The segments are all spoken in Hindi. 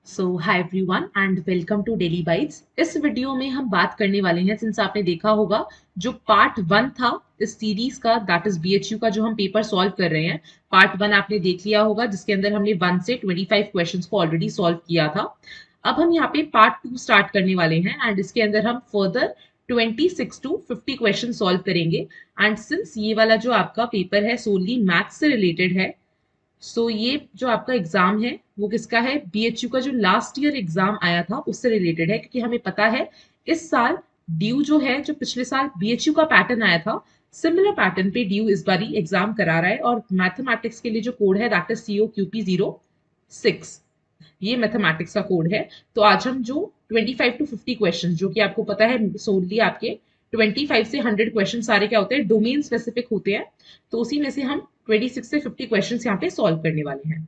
So hi everyone and welcome to daily bytes. इस वीडियो में हम बात करने वाले हैं, सिंस आपने देखा होगा जो पार्ट वन था इस सीरीज का, दैट इज बीएचयू का, जो हम पेपर सॉल्व कर रहे हैं। पार्ट वन आपने देख लिया होगा, जिसके अंदर हमने 1 से 25 क्वेश्चंस को ऑलरेडी सॉल्व किया था। अब हम यहाँ पे पार्ट टू स्टार्ट करने वाले हैं एंड इसके अंदर हम फर्दर 26 to 50 क्वेश्चन सॉल्व करेंगे। एंड सिंस ये वाला जो आपका पेपर है सोनली मैथ्स से रिलेटेड है, ये जो आपका एग्जाम है वो किसका है, बीएचयू का जो लास्ट ईयर एग्जाम आया था उससे रिलेटेड है। क्योंकि हमें पता है इस साल ड्यू जो है, जो पिछले साल बीएचयू का पैटर्न आया था, सिमिलर पैटर्न पे ड्यू इस बार एग्जाम करा रहा है। और मैथमेटिक्स के लिए जो कोड है दैट इज COQP06, ये मैथमेटिक्स का कोड है। तो आज हम जो 25 to 50 क्वेश्चन, जो कि आपको पता है सोनली आपके 25 से 100 क्वेश्चन सारे क्या होते हैं, डोमेन स्पेसिफिक होते हैं। तो उसी में से हम 26 से 50 क्वेश्चन यहाँ पे सॉल्व करने वाले हैं।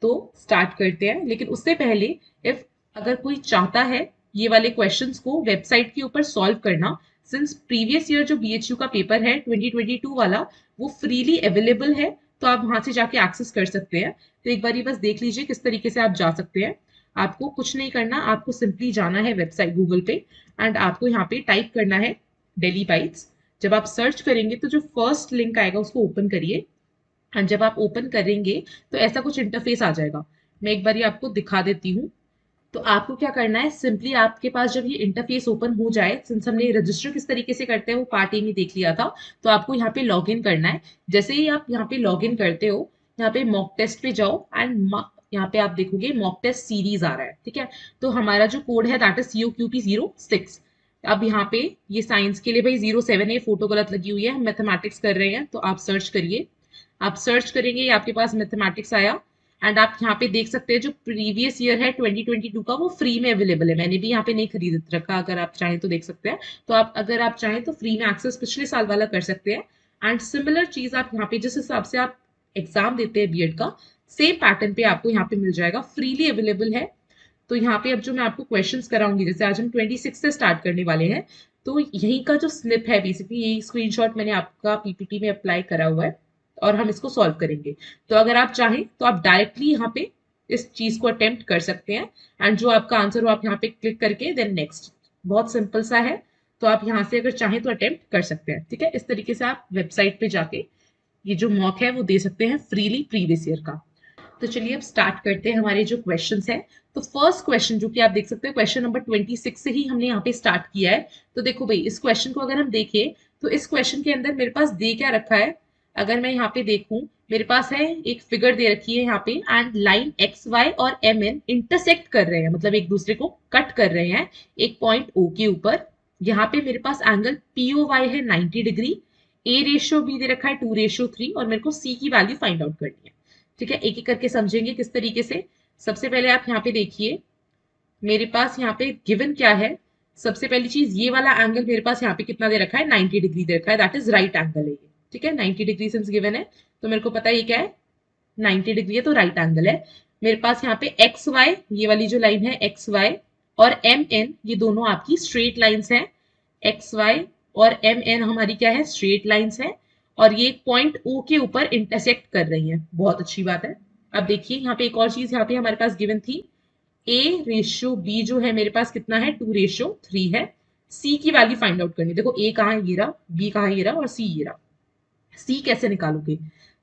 तो स्टार्ट करते हैं, लेकिन उससे पहले इफ अगर कोई चाहता है ये वाले क्वेश्चंस को वेबसाइट के ऊपर सॉल्व करना, सिंस प्रीवियस ईयर जो बीएचयू का पेपर है 2022 वाला वो फ्रीली अवेलेबल है, तो आप वहां से जाके एक्सेस कर सकते हैं। तो एक बार बस देख लीजिए किस तरीके से आप जा सकते हैं। आपको कुछ नहीं करना, आपको सिंपली जाना है वेबसाइट गूगल पे एंड आपको यहाँ पे टाइप करना है डेली बाइट्स। जब आप सर्च करेंगे तो जो फर्स्ट लिंक आएगा उसको ओपन करिए एंड जब आप ओपन करेंगे तो ऐसा कुछ इंटरफेस आ जाएगा। मैं एक बार आपको दिखा देती हूँ। तो आपको क्या करना है, सिंपली आपके पास जब ये इंटरफेस ओपन हो जाए, सिंस हमने रजिस्टर किस तरीके से करते हैं वो पार्ट ए में देख लिया था, तो आपको यहाँ पे लॉग इन करना है। जैसे ही आप यहाँ पे लॉग इन करते हो, यहाँ पे मॉक टेस्ट पे जाओ एंड यहाँ पे आप देखोगे मॉक टेस्ट सीरीज आ रहा है, ठीक है। तो हमारा जो कोड है दैट इज COQP06। अब यहाँ पे ये साइंस के लिए भाई 07 है, फोटो गलत लगी हुई है, हम मैथमेटिक्स कर रहे हैं तो आप सर्च करिए। आप सर्च करेंगे ये आपके पास मैथमेटिक्स आया एंड आप यहाँ पे देख सकते हैं जो प्रीवियस ईयर है 2022 का वो फ्री में अवेलेबल है। मैंने भी यहाँ पे नहीं खरीद रखा, अगर आप चाहें तो देख सकते हैं। तो आप अगर आप चाहें तो फ्री में एक्सेस पिछले साल वाला कर सकते हैं। एंड सिमिलर चीज आप यहाँ पे जिस हिसाब से आप एग्जाम देते हैं बीएड का, सेम पैटर्न पे आपको यहाँ पे मिल जाएगा, फ्रीली अवेलेबल है। तो यहाँ पे अब जो मैं आपको क्वेश्चंस कराऊंगी, जैसे आज हम 26 से स्टार्ट करने वाले हैं, तो यही का जो स्निप है बेसिकली, यही स्क्रीनशॉट मैंने आपका पीपीटी में अप्लाई करा हुआ है और हम इसको सॉल्व करेंगे। तो अगर आप चाहें तो आप डायरेक्टली यहाँ पे इस चीज को अटेम्प्ट कर सकते हैं एंड जो आपका आंसर हो आप यहाँ पे क्लिक करके देन नेक्स्ट, बहुत सिंपल सा है। तो आप यहाँ से अगर चाहें तो अटेम्प्ट कर सकते हैं, ठीक है। इस तरीके से आप वेबसाइट पे जाके ये जो मॉक है वो दे सकते हैं फ्रीली प्रीवियस ईयर का। तो चलिए अब स्टार्ट करते हैं हमारे जो क्वेश्चंस हैं। तो फर्स्ट क्वेश्चन जो कि आप देख सकते हैं, क्वेश्चन नंबर 26 से ही हमने यहाँ पे स्टार्ट किया है। तो देखो भाई, इस क्वेश्चन को अगर हम देखें तो इस क्वेश्चन के अंदर मेरे पास दे क्या रखा है, अगर मैं यहाँ पे देखूं, मेरे पास है एक फिगर दे रखी है यहाँ पे एंड लाइन एक्स वाई और एम एन इंटरसेक्ट कर रहे हैं, मतलब एक दूसरे को कट कर रहे हैं एक पॉइंट ओ के ऊपर। यहाँ पे मेरे पास एंगल POY है 90 डिग्री, ए रेशियो बी दे रखा है 2:3 और मेरे को सी की वैल्यू फाइंड आउट करनी है, ठीक है। एक एक करके समझेंगे किस तरीके से। सबसे पहले आप यहाँ पे देखिए, मेरे पास यहाँ पे गिवन क्या है। सबसे पहली चीज, ये वाला एंगल मेरे पास यहाँ पे कितना दे रखा है, 90 डिग्री दे रखा है, दैट इज राइट एंगल है ये, ठीक है। 90 डिग्री सिंस गिवन है तो मेरे को पता है ये क्या है, 90 डिग्री है तो राइट एंगल है। मेरे पास यहाँ पे एक्स वाई, ये वाली जो लाइन है एक्स वाई और एम एन, ये दोनों आपकी स्ट्रेट लाइन्स हैं। एक्स वाई और एम एन हमारी क्या है, स्ट्रेट लाइन्स है और ये एक पॉइंट ओ के ऊपर इंटरसेक्ट कर रही हैं, बहुत अच्छी बात है। अब देखिए यहाँ पे एक और चीज यहाँ पे हमारे पास गिवन थी, ए रेशियो बी जो है मेरे पास कितना है, 2:3 है। सी की वैल्यू फाइंड आउट करनी, देखो ए कहाँ है ये रहा, बी कहाँ है ये रहा और सी ये रहा। सी कैसे निकालोगे,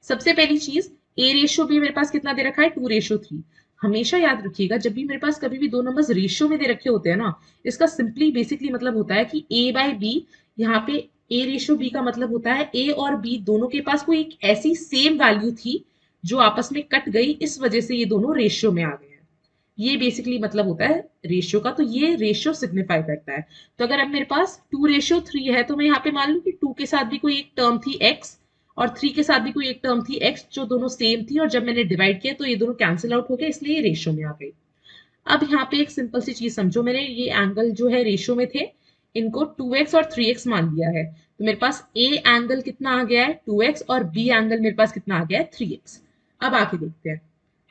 सबसे पहली चीज, ए रेशियो बी मेरे पास कितना दे रखा है, 2:3। हमेशा याद रखिएगा जब भी मेरे पास कभी भी दो नंबर्स रेशियो में दे रखे होते हैं ना, इसका सिंपली बेसिकली मतलब होता है कि ए बाय बी, यहाँ पे ए रेशियो बी का मतलब होता है ए और बी दोनों के पास कोई एक ऐसी सेम वैल्यू थी जो आपस में कट गई, इस वजह से ये दोनों रेशियो में आ गए हैं। ये बेसिकली मतलब होता है रेशियो का, तो ये रेशियो सिग्निफाई करता है। तो अगर अब मेरे पास 2:3 है तो मैं यहाँ पे मान लूं कि 2 के साथ भी कोई एक टर्म थी x और 3 के साथ भी कोई एक टर्म थी x, जो दोनों सेम थी और जब मैंने डिवाइड किया तो ये दोनों कैंसिल आउट हो गए, इसलिए ये रेशियो में आ गई। अब यहाँ पे एक सिंपल सी चीज समझो, मैंने ये एंगल जो है रेशियो में थे, इनको 2x और 3x मान लिया है, तो मेरे पास ए एंगल कितना आ गया है 2x और बी एंगल मेरे पास कितना आ गया है 3x। अब आगे देखते हैं।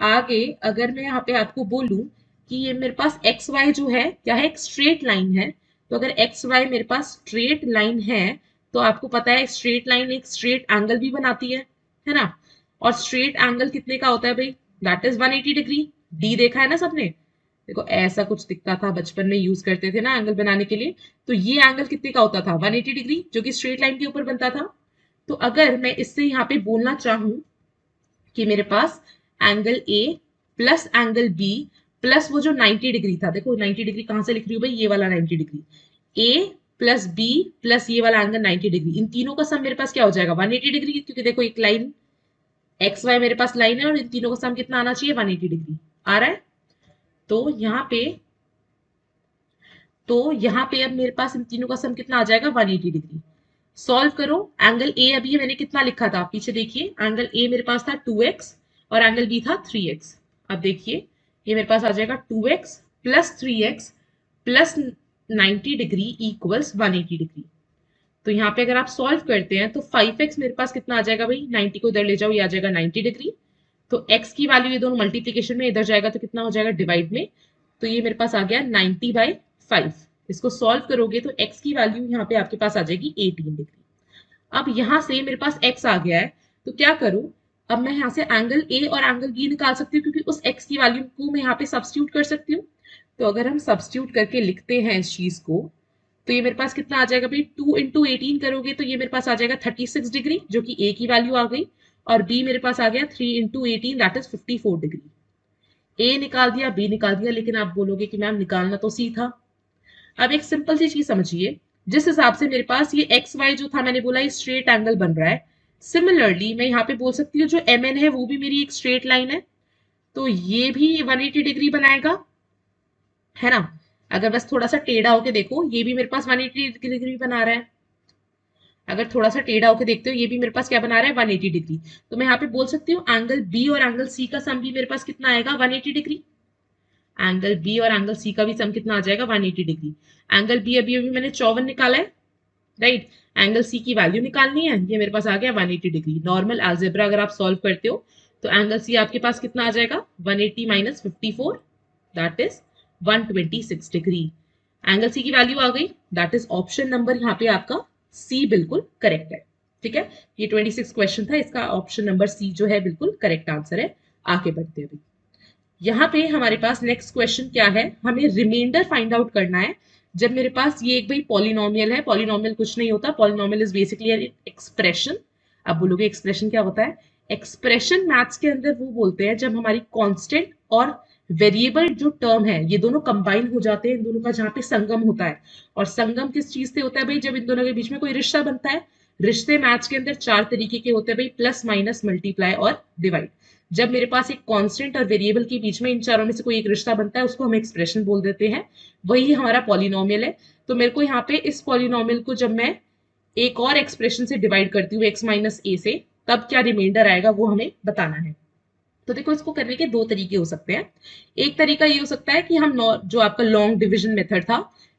आगे अगर मैं यहाँ पे आपको बोलूं कि ये मेरे पास एक्स वाई जो है क्या है, एक स्ट्रेट लाइन है, तो अगर एक्स वाई मेरे पास स्ट्रेट लाइन है तो आपको पता है स्ट्रेट लाइन एक स्ट्रेट एंगल भी बनाती है ना। और स्ट्रेट एंगल कितने का होता है भाई, दैट इज 180 डिग्री। डी देखा है ना सबने, देखो ऐसा कुछ दिखता था, बचपन में यूज करते थे ना एंगल बनाने के लिए। तो ये एंगल कितने का होता था, 180 डिग्री, जो कि स्ट्रेट लाइन के ऊपर बनता था। तो अगर मैं इससे यहाँ पे बोलना चाहूं कि मेरे पास angle A plus angle B plus वो जो 90 डिग्री था, देखो 90 डिग्री कहां से लिख रही हूँ भाई, ये वाला 90 डिग्री, ए प्लस बी प्लस ये वाला एंगल 90 डिग्री, इन तीनों का सम मेरे पास क्या हो जाएगा 180 डिग्री, क्योंकि देखो एक लाइन एक्स वाई मेरे पास लाइन है और इन तीनों का सम कितना आना चाहिए 180 डिग्री आ रहा है। तो यहाँ पे अब मेरे पास इन तीनों का सम कितना आ जाएगा 180 डिग्री। सॉल्व करो। एंगल ए अभी मैंने कितना लिखा था, पीछे देखिए, एंगल ए मेरे पास था 2x और एंगल बी था 3x। अब देखिए ये मेरे पास आ जाएगा 2x plus 3x plus 90 degree equals 180 degree. तो यहाँ पे अगर आप सॉल्व करते हैं तो 5x मेरे पास कितना आ जाएगा भाई, 90 को इधर ले जाओ, ये आ जाएगा 90 डिग्री। तो x की वैल्यू ये दोनों मल्टीप्लीकेशन में इधर जाएगा तो कितना हो जाएगा डिवाइड में, तो ये मेरे पास आ गया 90/5। इसको सॉल्व करोगे तो x की वैल्यू यहाँ पे आपके पास आ जाएगी 18 डिग्री। अब यहां से मेरे पास x आ गया है, तो क्या करूं, अब मैं यहाँ से एंगल a और एंगल b निकाल सकती हूँ, क्योंकि उस x की वैल्यू को मैं यहाँ पे सब्स्टिट्यूट कर सकती हूँ। तो अगर हम सब्स्टिट्यूट करके लिखते हैं इस चीज को, तो ये मेरे पास कितना आ जाएगा भाई, 2 इंटू 18 करोगे तो ये मेरे पास आ जाएगा 36 डिग्री, जो कि a की वैल्यू आ गई, और b मेरे पास आ गया 3 into 18 that is 54 degree. a निकाल दिया, b निकाल दिया, लेकिन आप बोलोगे कि मैम निकालना तो c था। अब एक सिंपल सी चीज समझिए, जिस हिसाब से मेरे पास ये एक्स वाई जो था, मैंने बोला ये स्ट्रेट एंगल बन रहा है, सिमिलरली मैं यहाँ पे बोल सकती हूँ जो एम एन है वो भी मेरी एक स्ट्रेट लाइन है, तो ये भी 180 डिग्री बनाएगा, है ना। अगर बस थोड़ा सा टेढ़ा होके देखो, ये भी मेरे पास 180 डिग्री बना रहा है। अगर थोड़ा सा टेढ़ा होके देखते हो, ये भी मेरे पास क्या बना रहा है 180 डिग्री। तो मैं यहाँ पे बोल सकती हूँ एंगल बी और एंगल सी का सम भी मेरे पास कितना आएगा 180 डिग्री। एंगल बी और एंगल सी का भी सम कितना आ जाएगा 180 डिग्री। एंगल बी अभी अभी मैंने 54 निकाला है, राइट। एंगल सी की वैल्यू निकालनी है, ये मेरे पास आ गया 180 डिग्री। नॉर्मल अलजेब्रा अगर आप सॉल्व करते हो तो एंगल सी आपके पास कितना आ जाएगा 180 minus 54 that is 126 degree. Angle C की वैल्यू आ गई, दैट इज ऑप्शन नंबर यहाँ पे आपका सी बिल्कुल करेक्ट है। ठीक है, ये 26 क्वेश्चन था, इसका ऑप्शन नंबर सी जो है बिल्कुल करेक्ट आंसर है। आगे बढ़ते हैं, यहाँ पे हमारे पास नेक्स्ट क्वेश्चन क्या है, हमें रिमाइंडर फाइंड आउट करना है। जब मेरे पास ये एक भाई पॉलिनोमियल है, पॉलिनोमियल कुछ नहीं होता, polynomial is basically an expression. अब बोलोगे एक्सप्रेशन क्या होता है, एक्सप्रेशन मैथ्स के अंदर वो बोलते हैं जब हमारी कांस्टेंट और वेरिएबल जो टर्म है ये दोनों कंबाइन हो जाते हैं, इन दोनों का जहाँ पे संगम होता है। और संगम किस चीज से होता है भाई, जब इन दोनों के बीच में कोई रिश्ता बनता है। रिश्ते मैथ्स के अंदर 4 तरीके के होते हैं भाई, प्लस माइनस मल्टीप्लाई और डिवाइड। जब मेरे पास एक कांस्टेंट और वेरिएबल के बीच में इन चारों में से कोई एक रिश्ता बनता है, उसको हम एक्सप्रेशन बोल देते हैं, वही हमारा पॉलिनोमियल है। तो मेरे को यहाँ पे इस पॉलिनोमियल को जब मैं एक और एक्सप्रेशन से डिवाइड करती हूँ x माइनस ए से, तब क्या रिमाइंडर आएगा वो हमें बताना है। तो देखो इसको करने के दो तरीके हो सकते हैं। एक तरीका ये हो सकता है कि हम जो आपका लॉन्ग डिविजन मेथड था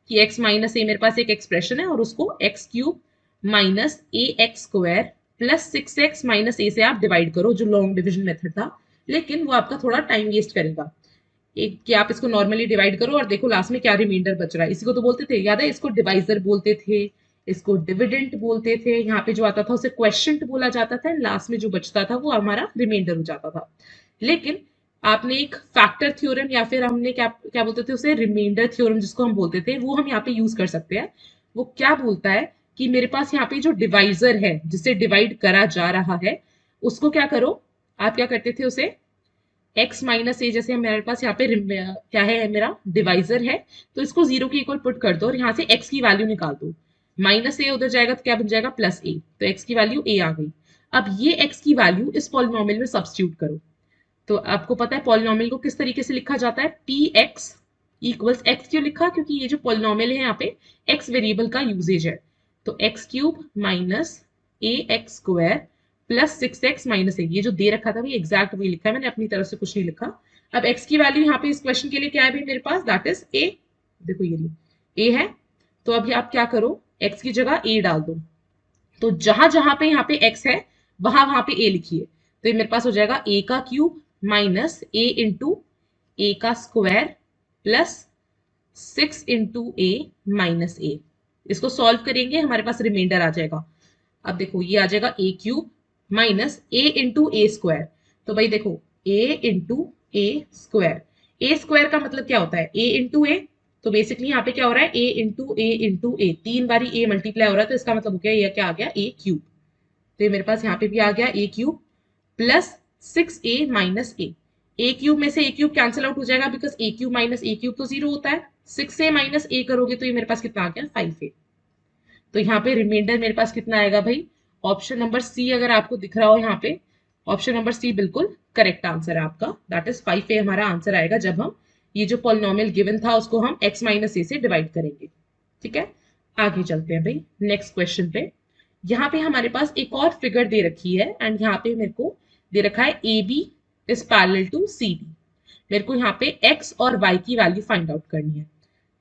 कि x माइनस ए मेरे पास एक एक्सप्रेशन है और उसको x cube minus a x square plus 6x minus a से आप डिवाइड करो, जो लॉन्ग डिविजन मेथड था, लेकिन वो आपका थोड़ा टाइम वेस्ट करेगा। एक कि आप इसको नॉर्मली डिवाइड करो और देखो लास्ट में क्या रिमाइंडर बच रहा है। इसी को तो बोलते थे, याद है, इसको डिवाइजर बोलते थे, इसको डिविडेंट बोलते थे, यहाँ पे जो आता था उसे क्वेश्चंट बोला जाता था, लास्ट में जो बचता था वो हमारा रिमाइंडर हो जाता था। लेकिन आपने एक फैक्टर थ्योरम या फिर हमने क्या क्या बोलते थे उसे, रिमाइंडर थ्योरम जिसको हम बोलते थे, वो हम यहाँ पे यूज कर सकते हैं। वो क्या बोलता है कि मेरे पास यहाँ पे जो डिवाइजर है जिसे डिवाइड करा जा रहा है, उसको क्या करो, आप क्या करते थे उसे x माइनस ए, जैसे मेरे पास यहाँ पे क्या है मेरा डिवाइजर है, तो इसको 0 के इक्वल पुट कर दो और यहाँ से x की वैल्यू निकाल दो। माइनस ए उधर जाएगा तो क्या बन जाएगा प्लस ए, तो x की वैल्यू a आ गई। अब ये x की वैल्यू इस पॉलिनोमियल में सब्स्टिट्यूट करो। तो आपको पता है पॉलिनोमियल को किस तरीके से लिखा जाता है, px इक्वल्स x क्यों लिखा, क्योंकि ये जो पॉलिनोमियल है यहाँ पे x वेरिएबल का यूजेज है। तो x cube minus a x square plus 6x minus a, ये जो दे रखा था भाई एग्जैक्ट वही लिखा है मैंने, अपनी तरफ से कुछ नहीं लिखा। अब x की वैल्यू यहाँ पे इस क्वेश्चन के लिए क्या है भाई मेरे पास, दैट इज a। देखो ये a है, तो अभी आप क्या करो, x की जगह a डाल दो। तो जहां जहां पे यहाँ पे x है वहां वहां पे a लिखिए। तो ये मेरे पास हो जाएगा a का क्यूब माइनस a इंटू ए का स्क्वायर प्लस 6 इंटू ए माइनस ए। इसको सॉल्व करेंगे हमारे पास रिमाइंडर आ जाएगा। अब देखो ये आ जाएगा a cube minus A into A square. तो भाई देखो a into A square, A square का मतलब क्या होता है, ए इंटू ए। तो बेसिकली यहाँ पे क्या हो रहा है, ए इंटू ए, 3 बारी ए मल्टीप्लाई हो रहा है, तो इसका मतलब हो गया ये क्या आ गया, ए क्यूब। तो ये मेरे पास यहाँ पे भी आ गया ए क्यूब प्लस 6a - ए क्यूब में से ए क्यूब कैंसिल आउट हो जाएगा, because A cube minus A cube तो 0 होता है। 6a - a करोगे तो ये मेरे पास कितना आ गया, 5a। तो यहाँ पे रिमाइंडर मेरे पास कितना आएगा भाई, ऑप्शन नंबर सी अगर आपको दिख रहा हो यहाँ पे, ऑप्शन नंबर सी बिल्कुल करेक्ट आंसर है आपका। दैट इज 5a हमारा आंसर आएगा जब हम ये जो पॉलिनोमियल गिवन था उसको हम x माइनस ए से डिवाइड करेंगे। ठीक है, आगे चलते हैं भाई नेक्स्ट क्वेश्चन पे। यहाँ पे हमारे पास एक और फिगर दे रखी है एंड यहाँ पे मेरे को दे रखा है A B is parallel to C D. मेरे को यहाँ पे x और y की वैल्यू फाइंड आउट करनी है।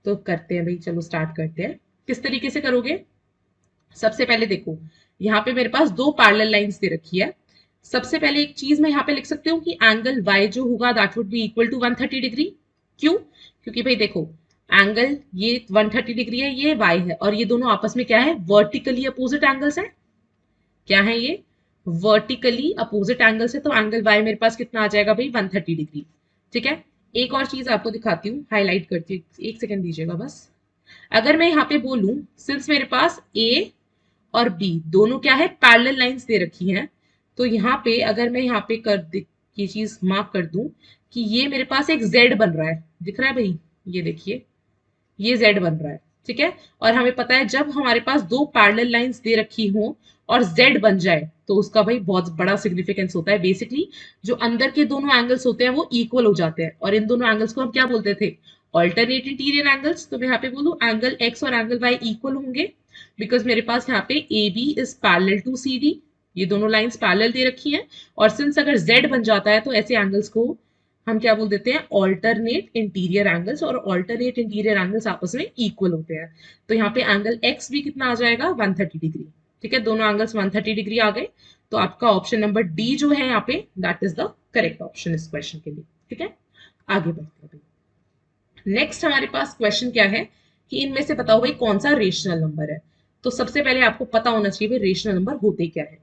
तो करते हैं भाई, चलो स्टार्ट करते हैं। किस तरीके से करोगे, सबसे पहले देखो यहाँ पे मेरे पास दो पैरेलल लाइंस दे रखी है। सबसे पहले एक चीज मैं यहाँ पे लिख सकती हूँ कि एंगल y जो होगा that would be equal to 130 degree. क्यों, क्योंकि भाई देखो एंगल ये 130 डिग्री है, ये y है, और ये दोनों आपस में क्या है, वर्टिकली अपोजिट एंगल्स है। क्या है ये, वर्टिकली अपोजिट एंगल्स है। तो एंगल y मेरे पास कितना आ जाएगा भाई, 130 डिग्री। ठीक है, एक और चीज आपको दिखाती हूँ, हाईलाइट करती हूँ, एक सेकंड दीजिएगा बस। अगर मैं यहाँ पे बोलूं सिंस मेरे पास a और b दोनों क्या है, पैरेलल लाइंस दे रखी हैं, तो यहाँ पे अगर मैं यहाँ पे ये चीज मार्क कर दूं कि ये मेरे पास एक z बन रहा है, दिख रहा है भाई, ये देखिए ये z बन रहा है। ठीक है, और हमें पता है जब हमारे पास दो पैरेलल लाइंस दे रखी हो और z बन जाए तो उसका भाई बहुत बड़ा सिग्निफिकेंस होता है। बेसिकली जो अंदर के दोनों एंगल्स होते हैं वो इक्वल हो जाते हैं, और इन दोनों एंगल्स को हम क्या बोलते थे, ऑल्टरनेट इंटीरियर एंगल्स। तो मैं यहाँ पे बोलूँ एंगल x और एंगल y इक्वल होंगे, बिकॉज मेरे पास यहाँ पे A B is parallel to C D, ये दोनों लाइंस पैरेलल दे रखी हैं। और सिंस अगर z बन जाता है तो ऐसे एंगल्स को हम क्या बोल देते हैं, ऑल्टरनेट इंटीरियर एंगल्स, और ऑल्टरनेट इंटीरियर एंगल्स आपस में इक्वल होते हैं। तो यहाँ पे एंगल x भी कितना आ जाएगा, 130 डिग्री। ठीक है, दोनों एंगल्स 130 डिग्री आ गए, तो आपका ऑप्शन नंबर डी जो है यहाँ पे that is the correct option इस क्वेश्चन के लिए। ठीक है, आगे बढ़ते हैं। नेक्स्ट हमारे पास क्वेश्चन क्या है कि इनमें से बताओ भाई कौन सा रेशनल नंबर है। तो सबसे पहले आपको पता होना चाहिए भाई रेशनल नंबर होते क्या है।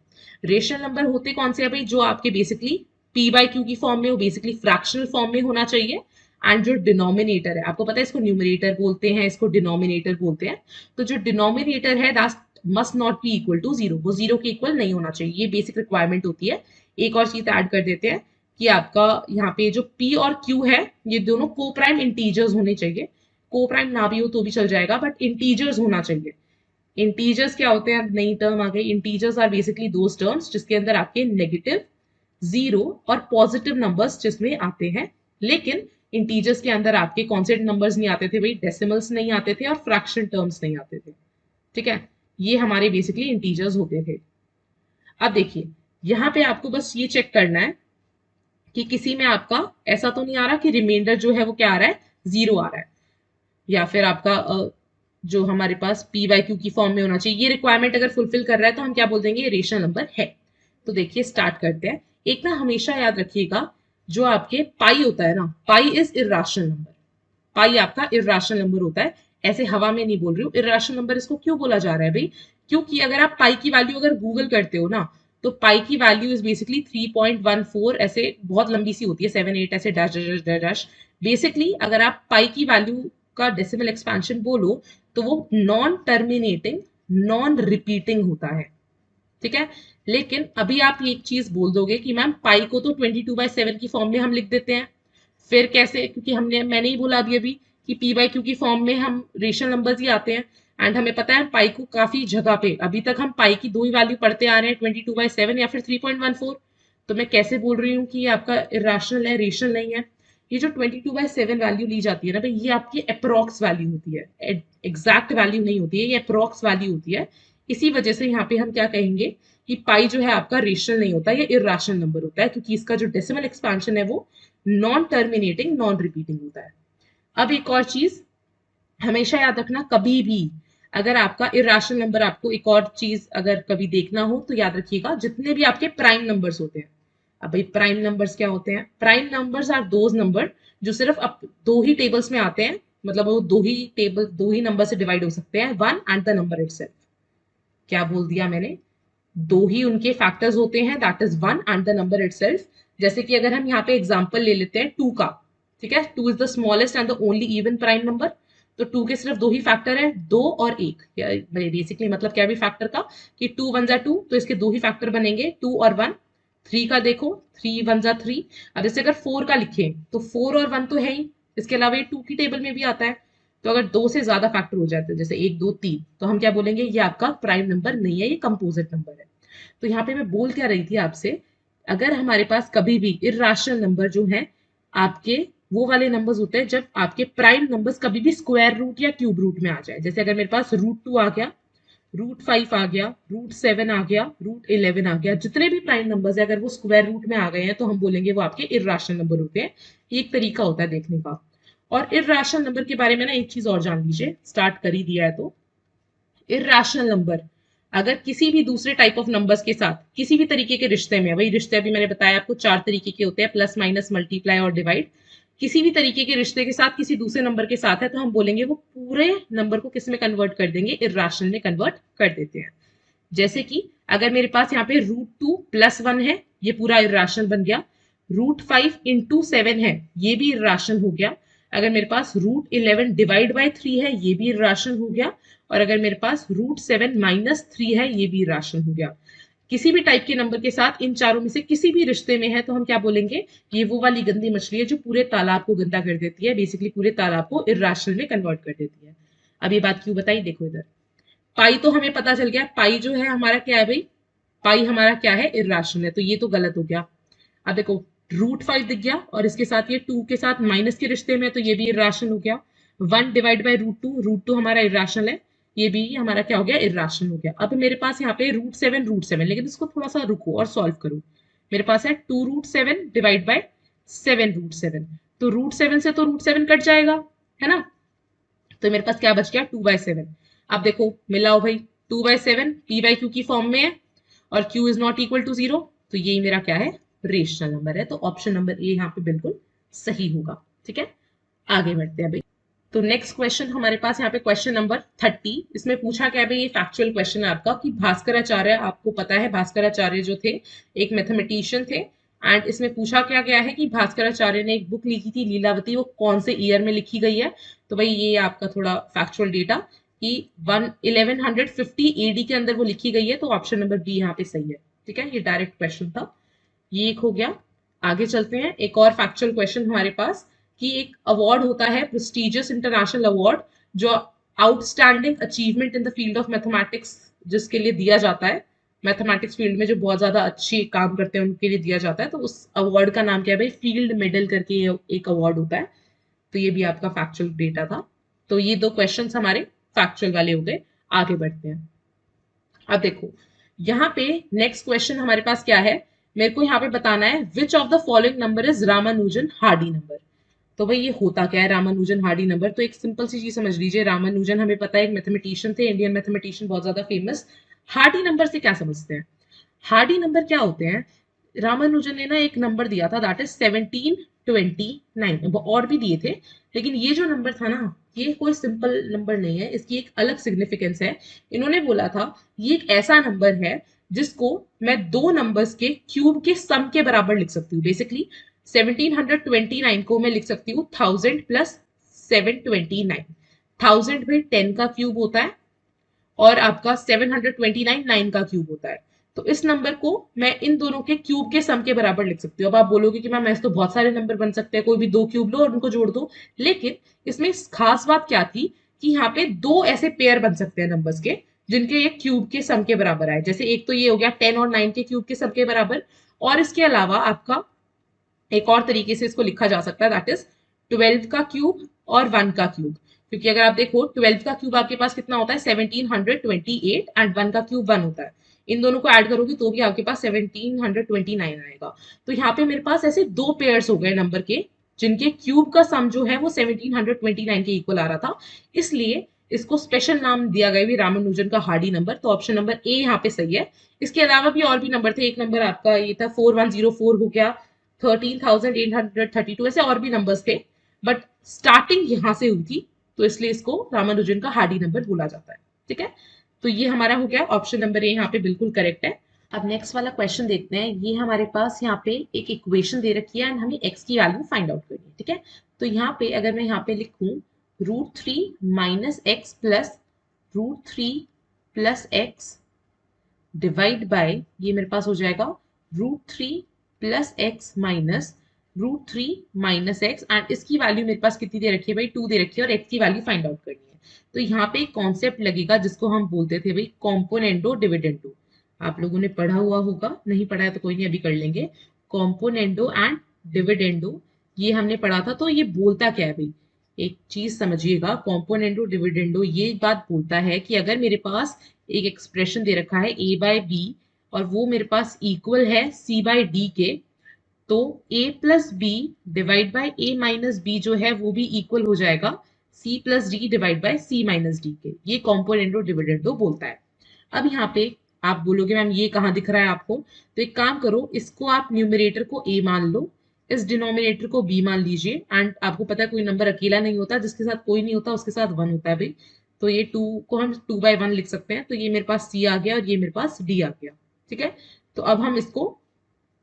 रेशनल नंबर होते कौन से हैं भाई, जो आपके बेसिकली p बाई क्यू की फॉर्म में हो, बेसिकली फ्रैक्शनल फॉर्म में होना चाहिए। एंड जो डिनोमिनेटर है, आपको पता है इसको न्यूमरेटर बोलते हैं, इसको डिनोमिनेटर बोलते हैं। तो जो डिनोमिनेटर है that must not be equal to 0, वो 0 के इक्वल नहीं होना चाहिए, ये बेसिक रिक्वायरमेंट होती है। एक और चीज ऐड कर देते हैं कि आपका यहाँ पे जो p और q है ये दोनों को प्राइम इंटीजर्स होने चाहिए। को प्राइम ना भी हो तो भी चल जाएगा, बट इंटीजर्स होना चाहिए। इंटीजर्स क्या होते हैं, नई टर्म आ गई, integers are basically those terms जिसके अंदर आपके नेगेटिव, जीरो और पॉजिटिव नंबर्स जिसमें आते हैं। लेकिन इंटीजर्स के अंदर आपके कौन से नंबर्स नहीं आते थे भाई, डेसिमल्स नहीं आते थे और फ्रैक्शन टर्म्स नहीं आते थे। ठीक है, ये हमारे बेसिकली इंटीजर्स होते थे। अब देखिए यहाँ पे आपको बस ये चेक करना है कि किसी में आपका ऐसा तो नहीं आ रहा कि रिमाइंडर जो है वो क्या आ रहा है, 0 आ रहा है, या फिर आपका जो हमारे पास पी वाई क्यू की फॉर्म में होना चाहिए। ये रिक्वायरमेंट अगर फुलफिल कर रहा है तो हम क्या बोल देंगे, ये रेशनल नंबर है। तो देखिए स्टार्ट करते हैं। एक ना हमेशा याद रखिएगा जो आपके पाई होता है ना, पाई इज इर्राशनल नंबर। पाई आपका इर्राशनल नंबर होता है, ऐसे हवा में नहीं बोल रही हूँ। इर्राशनल नंबर इसको क्यों बोला जा रहा है भाई, क्योंकि अगर आप पाई की वैल्यू अगर गूगल करते हो ना, तो पाई की वैल्यू इज बेसिकली 3.14, ऐसे बहुत लंबी सी होती है, 7 8 ऐसे dash dash dash dash. Basically अगर आप पाई की वैल्यू का डेसिमल एक्सपेंशन बोलो तो वो नॉन टर्मिनेटिंग, नॉन रिपीटिंग होता है। ठीक है, लेकिन अभी आप एक चीज बोल दोगे कि मैम पाई को तो 22/7 की फॉर्म में हम लिख देते हैं। फिर कैसे, क्योंकि मैंने ही बोला अभी अभी कि पी बाई क्यू की फॉर्म में हम रेशनल नंबर्स ही आते हैं। एंड हमें पता है पाई को काफी जगह पे अभी तक हम पाई की दो ही वैल्यू पढ़ते आ रहे हैं, 22/7 या फिर 3.14। तो मैं कैसे बोल रही हूँ कि ये आपका इरेशनल है, रेशनल नहीं है। ये जो 22/7 वैल्यू ली जाती है ना भाई, ये आपकी अप्रोक्स वैल्यू होती है, एग्जैक्ट वैल्यू नहीं होती है, ये अप्रोक्स वैल्यू होती है। इसी वजह से यहाँ पे हम क्या कहेंगे कि पाई जो है आपका रेशनल नहीं होता, ये इरेशनल नंबर होता है, क्योंकि इसका जो डेसिमल एक्सपेंशन है वो नॉन टर्मिनेटिंग, नॉन रिपीटिंग होता है। अब एक और चीज हमेशा याद रखना, कभी भी अगर आपका इरेशनल नंबर, आपको एक और चीज अगर कभी देखना हो तो याद रखिएगा जितने भी आपके प्राइम नंबर्स होते हैं। अब भाई प्राइम नंबर्स क्या होते हैं, prime numbers are those number जो सिर्फ दो ही टेबल्स में आते हैं, मतलब वो दो ही नंबर से डिवाइड हो सकते हैं, one and the number itself. क्या बोल दिया मैंने, दो ही उनके फैक्टर्स होते हैं, that is one and the number itself. जैसे कि अगर हम यहाँ पे एग्जांपल ले लेते हैं 2 का, ठीक है, 2 is the smallest and the only even prime number. तो 2 के सिर्फ दो ही फैक्टर है, 2 और 1। बेसिकली मतलब क्या भी फैक्टर का कि 2 1 जा 2, तो इसके दो ही फैक्टर बनेंगे 2 और 1। 3 का देखो, 3 1 जा 3। अब जैसे अगर 4 का लिखें तो 4 और 1 तो है ही, इसके अलावा ये 2 की टेबल में भी आता है। तो अगर दो से ज्यादा फैक्टर हो जाते हैं, जैसे 1 2 3, तो हम क्या बोलेंगे, ये आपका प्राइम नंबर नहीं है, ये कंपोजिट नंबर है। तो यहाँ पे मैं बोल क्या रही थी आपसे, अगर हमारे पास कभी भी इर्राशनल नंबर जो है आपके, वो वाले नंबर्स होते हैं जब आपके प्राइम नंबर्स कभी भी स्क्वायर रूट या क्यूब रूट में आ जाए। जैसे अगर मेरे पास √2 आ गया, √5 आ गया, √7 आ गया, √11 आ गया, जितने भी प्राइम नंबर्स है अगर वो स्क्वायर रूट में आ गए हैं तो हम बोलेंगे वो आपके इर्राशनल नंबर होते हैं। एक तरीका होता है देखने का। और इर्राशनल नंबर के बारे में ना एक चीज और जान लीजिए, स्टार्ट कर ही दिया है तो, इर्राशनल नंबर अगर किसी भी दूसरे टाइप ऑफ नंबर्स के साथ किसी भी तरीके के रिश्ते में, वही रिश्ते अभी मैंने बताया आपको 4 तरीके के होते हैं, प्लस माइनस मल्टीप्लाई और डिवाइड, किसी भी तरीके के रिश्ते के साथ किसी दूसरे नंबर के साथ है तो हम बोलेंगे वो पूरे नंबर को किस में कन्वर्ट कर देंगे, इर्राशनल में कन्वर्ट कर देते हैं। जैसे कि अगर मेरे पास यहाँ पे √2 + 1 है, ये पूरा इर्राशनल बन गया। √5 × 7 है, ये भी इर्राशनल हो गया। अगर मेरे पास √11 / 3 है, ये भी इर्राशनल हो गया। और अगर मेरे पास √7 - 3 है, ये भी इर्राशनल हो गया। किसी भी टाइप के नंबर के साथ इन चारों में से किसी भी रिश्ते में है तो हम क्या बोलेंगे, ये वो वाली गंदी मछली है जो पूरे तालाब को गंदा कर देती है, बेसिकली पूरे तालाब को इर्राशनल में कन्वर्ट कर देती है। अब ये बात क्यों बताई, देखो इधर। पाई तो हमें पता चल गया, पाई जो है हमारा क्या है भाई, पाई हमारा क्या है, इर्राशनल है, तो ये तो गलत हो गया। अब देखो, √5 दिख गया और इसके साथ ये 2 के साथ माइनस के रिश्ते में, तो ये भी इर्राशनल हो गया। 1 / √2, √2 हमारा इर्राशनल है, ये भी हमारा क्या हो गया, इर्राशनल हो गया। अब मेरे पास यहाँ पे √7, लेकिन इसको थोड़ा सा रुको और सॉल्व करो। मेरे पास है 2√7 / 7 √7, तो √7 से तो √7 कट जाएगा, है ना। तो मेरे पास क्या बच गया, 2/7। अब देखो मिलाओ भाई, 2/7 p/q की फॉर्म में है और q is not equal to 0, तो यही मेरा क्या है, रेशनल नंबर है। तो ऑप्शन नंबर ए यहाँ पे बिल्कुल सही होगा। ठीक है, आगे बढ़ते हैं भाई। तो नेक्स्ट क्वेश्चन हमारे पास यहाँ पे क्वेश्चन नंबर 30। इसमें पूछा क्या है भाई, ये फैक्चुअल क्वेश्चन है आपका, कि भास्कराचार्य, आपको पता है भास्कराचार्य जो थे एक मैथमेटिशियन थे। एंड इसमें पूछा क्या गया है कि भास्कराचार्य ने एक बुक लिखी थी लीलावती, वो कौन से ईयर में लिखी गई है। तो भाई ये आपका थोड़ा फैक्चुअल डेटा कि 1150 एडी के अंदर वो लिखी गई है, तो ऑप्शन नंबर बी यहाँ पे सही है। ठीक है, ये डायरेक्ट क्वेश्चन था, ये एक हो गया। आगे चलते हैं, एक और फैक्चुअल क्वेश्चन हमारे पास, कि एक अवार्ड होता है प्रेस्टिजियस इंटरनेशनल अवार्ड, जो outstanding achievement in the field of mathematics जिसके लिए दिया जाता है, मैथमेटिक्स फील्ड में जो बहुत ज्यादा अच्छे काम करते हैं उनके लिए दिया जाता है। तो उस अवार्ड का नाम क्या है भाई, फील्ड मेडल करके एक अवार्ड होता है। तो ये भी आपका फैक्चुअल डेटा था। तो ये दो क्वेश्चंस हमारे फैक्चुअल वाले हो गए। आगे बढ़ते हैं। अब देखो यहाँ पे नेक्स्ट क्वेश्चन हमारे पास क्या है, मेरे को यहाँ पे बताना है which of the following number is Ramanujan Hardy number. तो भाई ये होता क्या है रामानुजन हार्डी नंबर, तो एक सिंपल सी चीज समझ लीजिए, रामानुजन हमें पता है एक मैथमेटिशियन थे, इंडियन मैथमेटिशियन, बहुत ज्यादा फेमस। हार्डी नंबर से क्या समझते हैं, हार्डी नंबर क्या होते हैं, रामानुजन ने ना एक नंबर दिया था, दैट इज 1729, और भी दिए थे, लेकिन ये जो नंबर था ना, ये कोई सिंपल नंबर नहीं है, इसकी एक अलग सिग्निफिकेंस है। इन्होंने बोला था ये एक ऐसा नंबर है जिसको मैं दो नंबर्स के क्यूब के सम के बराबर लिख सकती हूँ। बेसिकली 1729 को मैं लिख सकती हूँ 1000 + 729। 1000 भाई 10 का क्यूब होता है और आपका 729 9 का क्यूब होता है। तो इस नंबर को मैं इन दोनों के क्यूब के सम के बराबर लिख सकती हूँ। अब आप बोलोगे कि मैम ऐसे तो बहुत सारे नंबर बन सकते हैं, कोई भी दो क्यूब लो और उनको जोड़ दो, लेकिन इसमें खास बात क्या थी कि यहाँ पे दो ऐसे पेयर बन सकते हैं नंबर्स के जिनके एक क्यूब के सम के बराबर आए। जैसे एक तो ये हो गया 10 और 9 के क्यूब के सम के बराबर, और इसके अलावा आपका एक और तरीके से इसको लिखा जा सकता है, दैट इज 12 का क्यूब और 1 का क्यूब। क्योंकि अगर आप देखो 12 का क्यूब आपके पास कितना होता है 1728 एंड 1 का क्यूब 1 होता है, इन दोनों को ऐड करोगे तो भी आपके पास 1729 आएगा। तो यहाँ पे मेरे पास ऐसे दो पेयर्स हो गए नंबर के जिनके क्यूब का सम जो है वो 1729 के इक्वल आ रहा था, इसलिए इसको स्पेशल नाम दिया गया भी रामानुजन का हार्डी नंबर। तो ऑप्शन नंबर ए यहाँ पे सही है। इसके अलावा भी और भी नंबर थे, एक नंबर आपका ये था 4104 हो गया, 13,832, ऐसे और भी नंबर्स थे, बट स्टार्टिंग यहां से हुई थी, तो इसलिए इसको रामानुजन का हार्डी नंबर बोला जाता है। ठीक है, तो ये हमारा हो गया ऑप्शन नंबर ए यहाँ पे बिल्कुल करेक्ट है। अब नेक्स्ट वाला क्वेश्चन देखते हैं। ये हमारे पास यहाँ पे एक इक्वेशन दे रखी है एंड हमें x की वैल्यू फाइंड आउट करनी है, ठीक है। तो यहाँ पे अगर मैं यहाँ पे लिखूं √3 minus x plus √3 plus x divide by, ये मेरे पास हो जाएगा √3 plus x minus √3 minus x, and इसकी वैल्यू मेरे पास कितनी दे रखी है भाई, 2 दे रखी है और x की वैल्यू फाइंड आउट करनी है। तो यहाँ पे एक कॉन्सेप्ट लगेगा जिसको हम बोलते थे भाई कॉम्पोनेंटो डिविडेंडो। आप लोगों ने पढ़ा हुआ होगा, नहीं पढ़ा है तो कोई नहीं, अभी कर लेंगे। कॉम्पोनेंडो एंड डिविडेंडो ये हमने पढ़ा था। तो ये बोलता क्या है भाई, एक चीज समझिएगा, कॉम्पोनेंटो डिविडेंडो ये बात बोलता है कि अगर मेरे पास एक एक्सप्रेशन दे रखा है a बाय बी और वो मेरे पास इक्वल है c बाय डी के, तो a plus B divide by a minus B जो है वो भी इक्वल हो जाएगा c plus D divide by c minus D के। ये कॉम्पोनेंटो डिविडेंडो बोलता है। अब यहाँ पे आप बोलोगे मैम ये कहाँ दिख रहा है आपको, तो एक काम करो, इसको आप न्यूमरेटर को a मान लो, इस डिनोमिनेटर को b मान लीजिए, एंड आपको पता है कोई नंबर अकेला नहीं होता, जिसके साथ कोई नहीं होता उसके साथ 1 होता है भाई। तो ये 2 को हम 2/1 लिख सकते हैं। तो ये मेरे पास c आ गया और ये मेरे पास d आ गया, ठीक है। तो अब हम इसको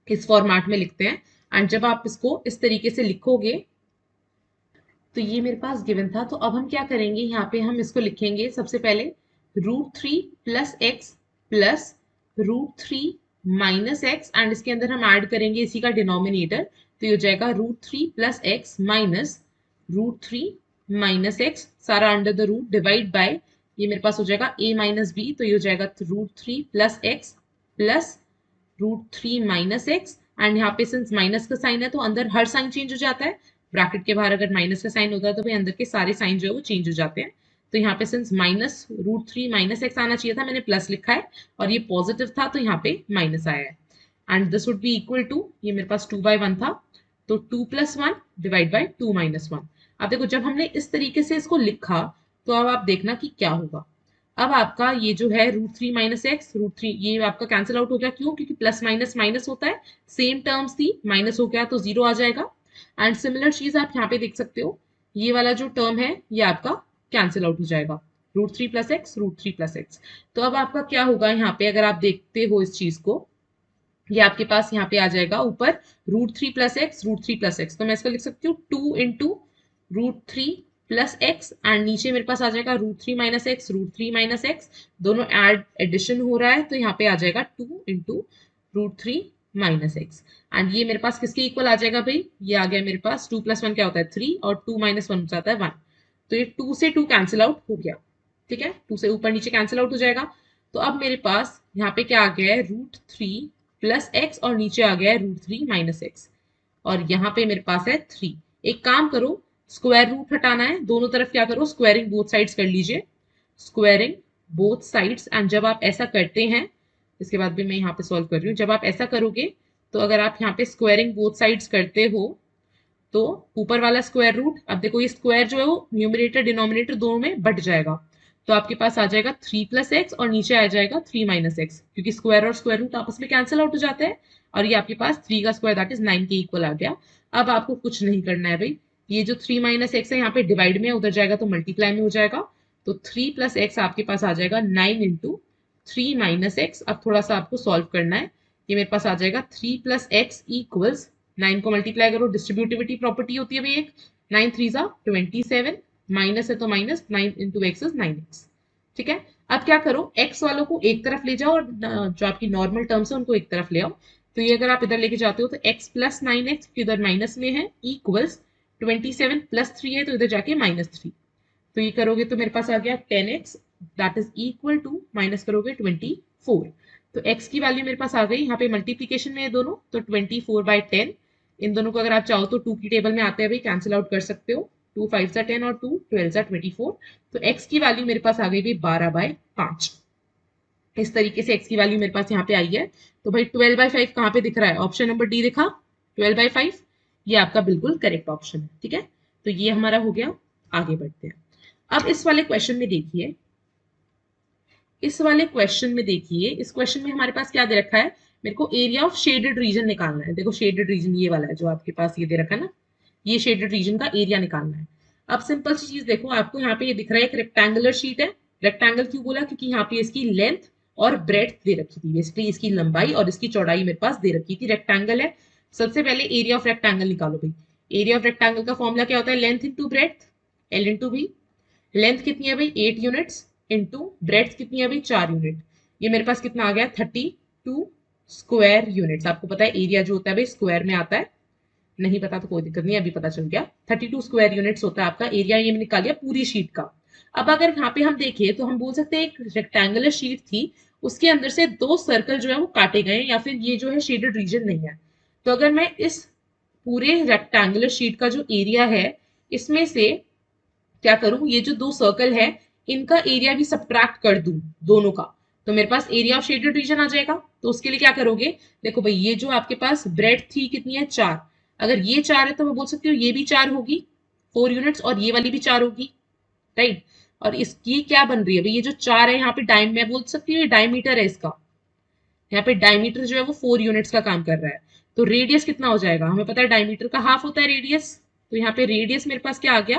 इस फॉर्मेट में लिखते हैं, एंड जब आप इसको इस तरीके से लिखोगे तो ये मेरे पास गिवन था। तो अब हम क्या करेंगे, यहाँ पे हम इसको लिखेंगे सबसे पहले √3 plus x plus √3 minus x, and इसके अंदर हम ऐड करेंगे इसी का डिनोमिनेटर। तो ये हो जाएगा √3 plus x minus √3 minus x, सारा under the root, divide by, ये मेरे पास हो जाएगा a माइनस बी। तो ये हो जाएगा √3 plus x plus √3 minus x, and यहाँ पे सिंस माइनस का साइन है तो अंदर हर साइन चेंज हो जाता है। ब्रैकेट के बाहर अगर माइनस का साइन होता है तो भाई अंदर के सारे साइन जो है वो चेंज हो जाते हैं। तो यहाँ पे सिंस माइनस √3 माइनस एक्स आना चाहिए था, मैंने प्लस लिखा है, और ये पॉजिटिव था तो यहाँ पे माइनस आया है। And this would be equal to, ये मेरे पास 2/1 था, तो 2 प्लस 1 डिवाइड बाई 2 माइनस 1। अब देखो जब हमने इस तरीके से इसको लिखा तो अब आप देखना कि क्या होगा। अब आपका ये जो है √3 माइनस एक्स, √3 ये आपका कैंसिल आउट हो गया, क्यों, क्योंकि प्लस माइनस माइनस होता है, सेम टर्म्स थी, माइनस हो गया तो 0 आ जाएगा। एंड सिमिलर चीज आप यहाँ पे देख सकते हो, ये वाला जो टर्म है ये आपका कैंसिल आउट हो जाएगा, √3 प्लस एक्स, √3 प्लस एक्स। तो अब आपका क्या होगा, यहाँ पे अगर आप देखते हो इस चीज को, ये आपके पास यहाँ पे आ जाएगा ऊपर √3 प्लस एक्स, √3 प्लस एक्स, तो मैं इसको लिख सकती हूँ 2 इंटू √3 प्लस एक्स, एंड नीचे मेरे पास आ जाएगा √3 माइनस एक्स, √3 माइनस एक्स, दोनों एडिशन हो रहा है तो यहाँ पे आ जाएगा 2 इंटू √3 माइनस एक्स। एंड ये मेरे पास किसके इक्वल आ जाएगा भाई, ये आ गया मेरे पास 2 प्लस 1 क्या होता है 3, और 2 माइनस 1 हो जाता है 1। तो ये 2 से 2 कैंसिल आउट हो गया, ठीक है, 2 से ऊपर नीचे कैंसिल आउट हो जाएगा। तो अब मेरे पास यहाँ पे क्या आ गया है, √3 प्लस एक्स, और नीचे आ गया है √3 माइनस एक्स, और यहाँ पे मेरे पास है 3। एक काम करो, स्क्वायर रूट हटाना है, दोनों तरफ क्या करो, स्क्वायरिंग बोथ साइड्स कर लीजिए, स्क्वायरिंग बोथ साइड्स। एंड जब आप ऐसा करते हैं, इसके बाद भी मैं यहाँ पे सॉल्व कर रही हूँ, जब आप ऐसा करोगे तो अगर आप यहाँ पे स्क्वायरिंग बोथ साइड्स करते हो तो ऊपर वाला स्क्वायर रूट, अब देखो ये स्क्वायर जो है वो न्यूमरेटर डिनोमिनेटर दोनों में बट जाएगा, तो आपके पास आ जाएगा 3 प्लस एक्स और नीचे आ जाएगा 3 माइनस एक्स, क्योंकि स्क्वायर और स्क्वायर रूट आपस में कैंसिल आउट हो जाते हैं, और ये आपके पास 3 का स्क्वायर दैट इज 9 के इक्वल आ गया। अब आपको कुछ नहीं करना है भाई, ये जो 3 माइनस एक्स है यहाँ पे डिवाइड में, उधर जाएगा तो मल्टीप्लाई में हो जाएगा, तो 3 प्लस एक्स आपके पास आ जाएगा 9 इंटू 3 माइनस एक्स। अब थोड़ा सा आपको सॉल्व करना है, ये मेरे पास आ जाएगा 3 प्लस एक्स इक्वल्स, 9 को मल्टीप्लाई करो, डिस्ट्रीब्यूटिविटी प्रॉपर्टी होती है भाई एक, 9 3 जा 27, माइनस है तो minus, 9 into x is 9x, ठीक है। अब क्या करो, x वालों को एक तरफ ले जाओ और जो आपकी नॉर्मल टर्म्स है उनको एक तरफ ले आओ। तो ये अगर आप इधर लेके जाते हो तो x प्लस 9x इधर माइनस में है इक्वल्स 27 प्लस 3 है तो इधर जाके -3, तो ये करोगे तो मेरे पास आ गया 10x that is equal to, minus करोगे 24। तो x की वैल्यू मेरे पास आ गई, यहाँ पे मल्टीप्लीकेशन में है दोनों, तो 24/10, इन दोनों को अगर आप चाहो तो 2 की टेबल में आते हैं भाई कैंसिल आउट कर सकते हो, 2 5 जा 10 और 2 12 जा 24। तो x की वैल्यू मेरे पास आ गई भाई 12/5। इस तरीके से x की वैल्यू मेरे पास यहाँ पे आई है। तो भाई 12/5 कहाँ पे दिख रहा है, ऑप्शन नंबर डी दिखा, 12/5 ये आपका बिल्कुल करेक्ट ऑप्शन है, ठीक है। तो ये हमारा हो गया। आगे बढ़ते हैं। अब इस वाले क्वेश्चन में देखिए, इस वाले क्वेश्चन में देखिए, इस क्वेश्चन में हमारे पास क्या दे रखा है, मेरे को एरिया ऑफ शेडेड रीजन निकालना है। देखो शेडेड रीजन ये वाला है जो आपके पास ये दे रखा है ना, ये शेडेड रीजन का एरिया निकालना है। अब सिंपल सी चीज देखो, आपको यहाँ पे ये दिख रहा है एक रेक्टेंगुलर शीट है, रेक्टेंगल क्यों बोला, क्योंकि यहाँ पे इसकी लेंथ और ब्रेड्थ दे रखी थी, बेसिकली इसकी लंबाई और इसकी चौड़ाई मेरे पास दे रखी थी। रेक्टेंगल है, सबसे पहले एरिया ऑफ रेक्टेंगल निकालो भाई। एरिया ऑफ रेक्टेंगल का फॉर्मूला क्या होता है, length into breadth, L into B. Length कितनी है भाई 8 यूनिट्स इंटू ब्रेड्थ कितनी है भाई 4 यूनिट। ये मेरे पास कितना आ गया 32 स्क्वायर यूनिट्स। आपको पता है एरिया जो होता है भाई स्क्वायर में आता है, नहीं पता तो कोई दिक्कत नहीं, अभी पता चल गया। 32 स्क्वायर यूनिट्स होता है आपका एरिया, ये निकाल लिया पूरी शीट का। अब अगर यहाँ पे हम देखें तो हम बोल सकते हैं एक रेक्टेंगुलर शीट थी, उसके अंदर से दो सर्कल जो है वो काटे गए, या फिर ये जो है शेडेड रीजन नहीं है। तो अगर मैं इस पूरे रेक्टेंगुलर शीट का जो एरिया है इसमें से क्या करूं, ये जो दो सर्कल है इनका एरिया भी सब्ट्रैक्ट कर दूं दोनों का, तो मेरे पास एरिया ऑफ शेडेड रीजन आ जाएगा। तो उसके लिए क्या करोगे, देखो भाई ये जो आपके पास ब्रेड थी कितनी है 4, अगर ये 4 है तो मैं बोल सकती हूँ ये भी 4 होगी 4 यूनिट्स, और ये वाली भी 4 होगी, राइट। और इसकी क्या बन रही है भाई, ये जो 4 है यहाँ पे मैं बोल सकती हूँ ये डायमीटर है इसका, यहाँ पे डायमीटर जो है वो 4 यूनिट्स का काम कर रहा है। तो रेडियस कितना हो जाएगा, हमें पता है डायमीटर का हाफ होता है रेडियस, तो यहाँ पे रेडियस मेरे पास क्या आ गया,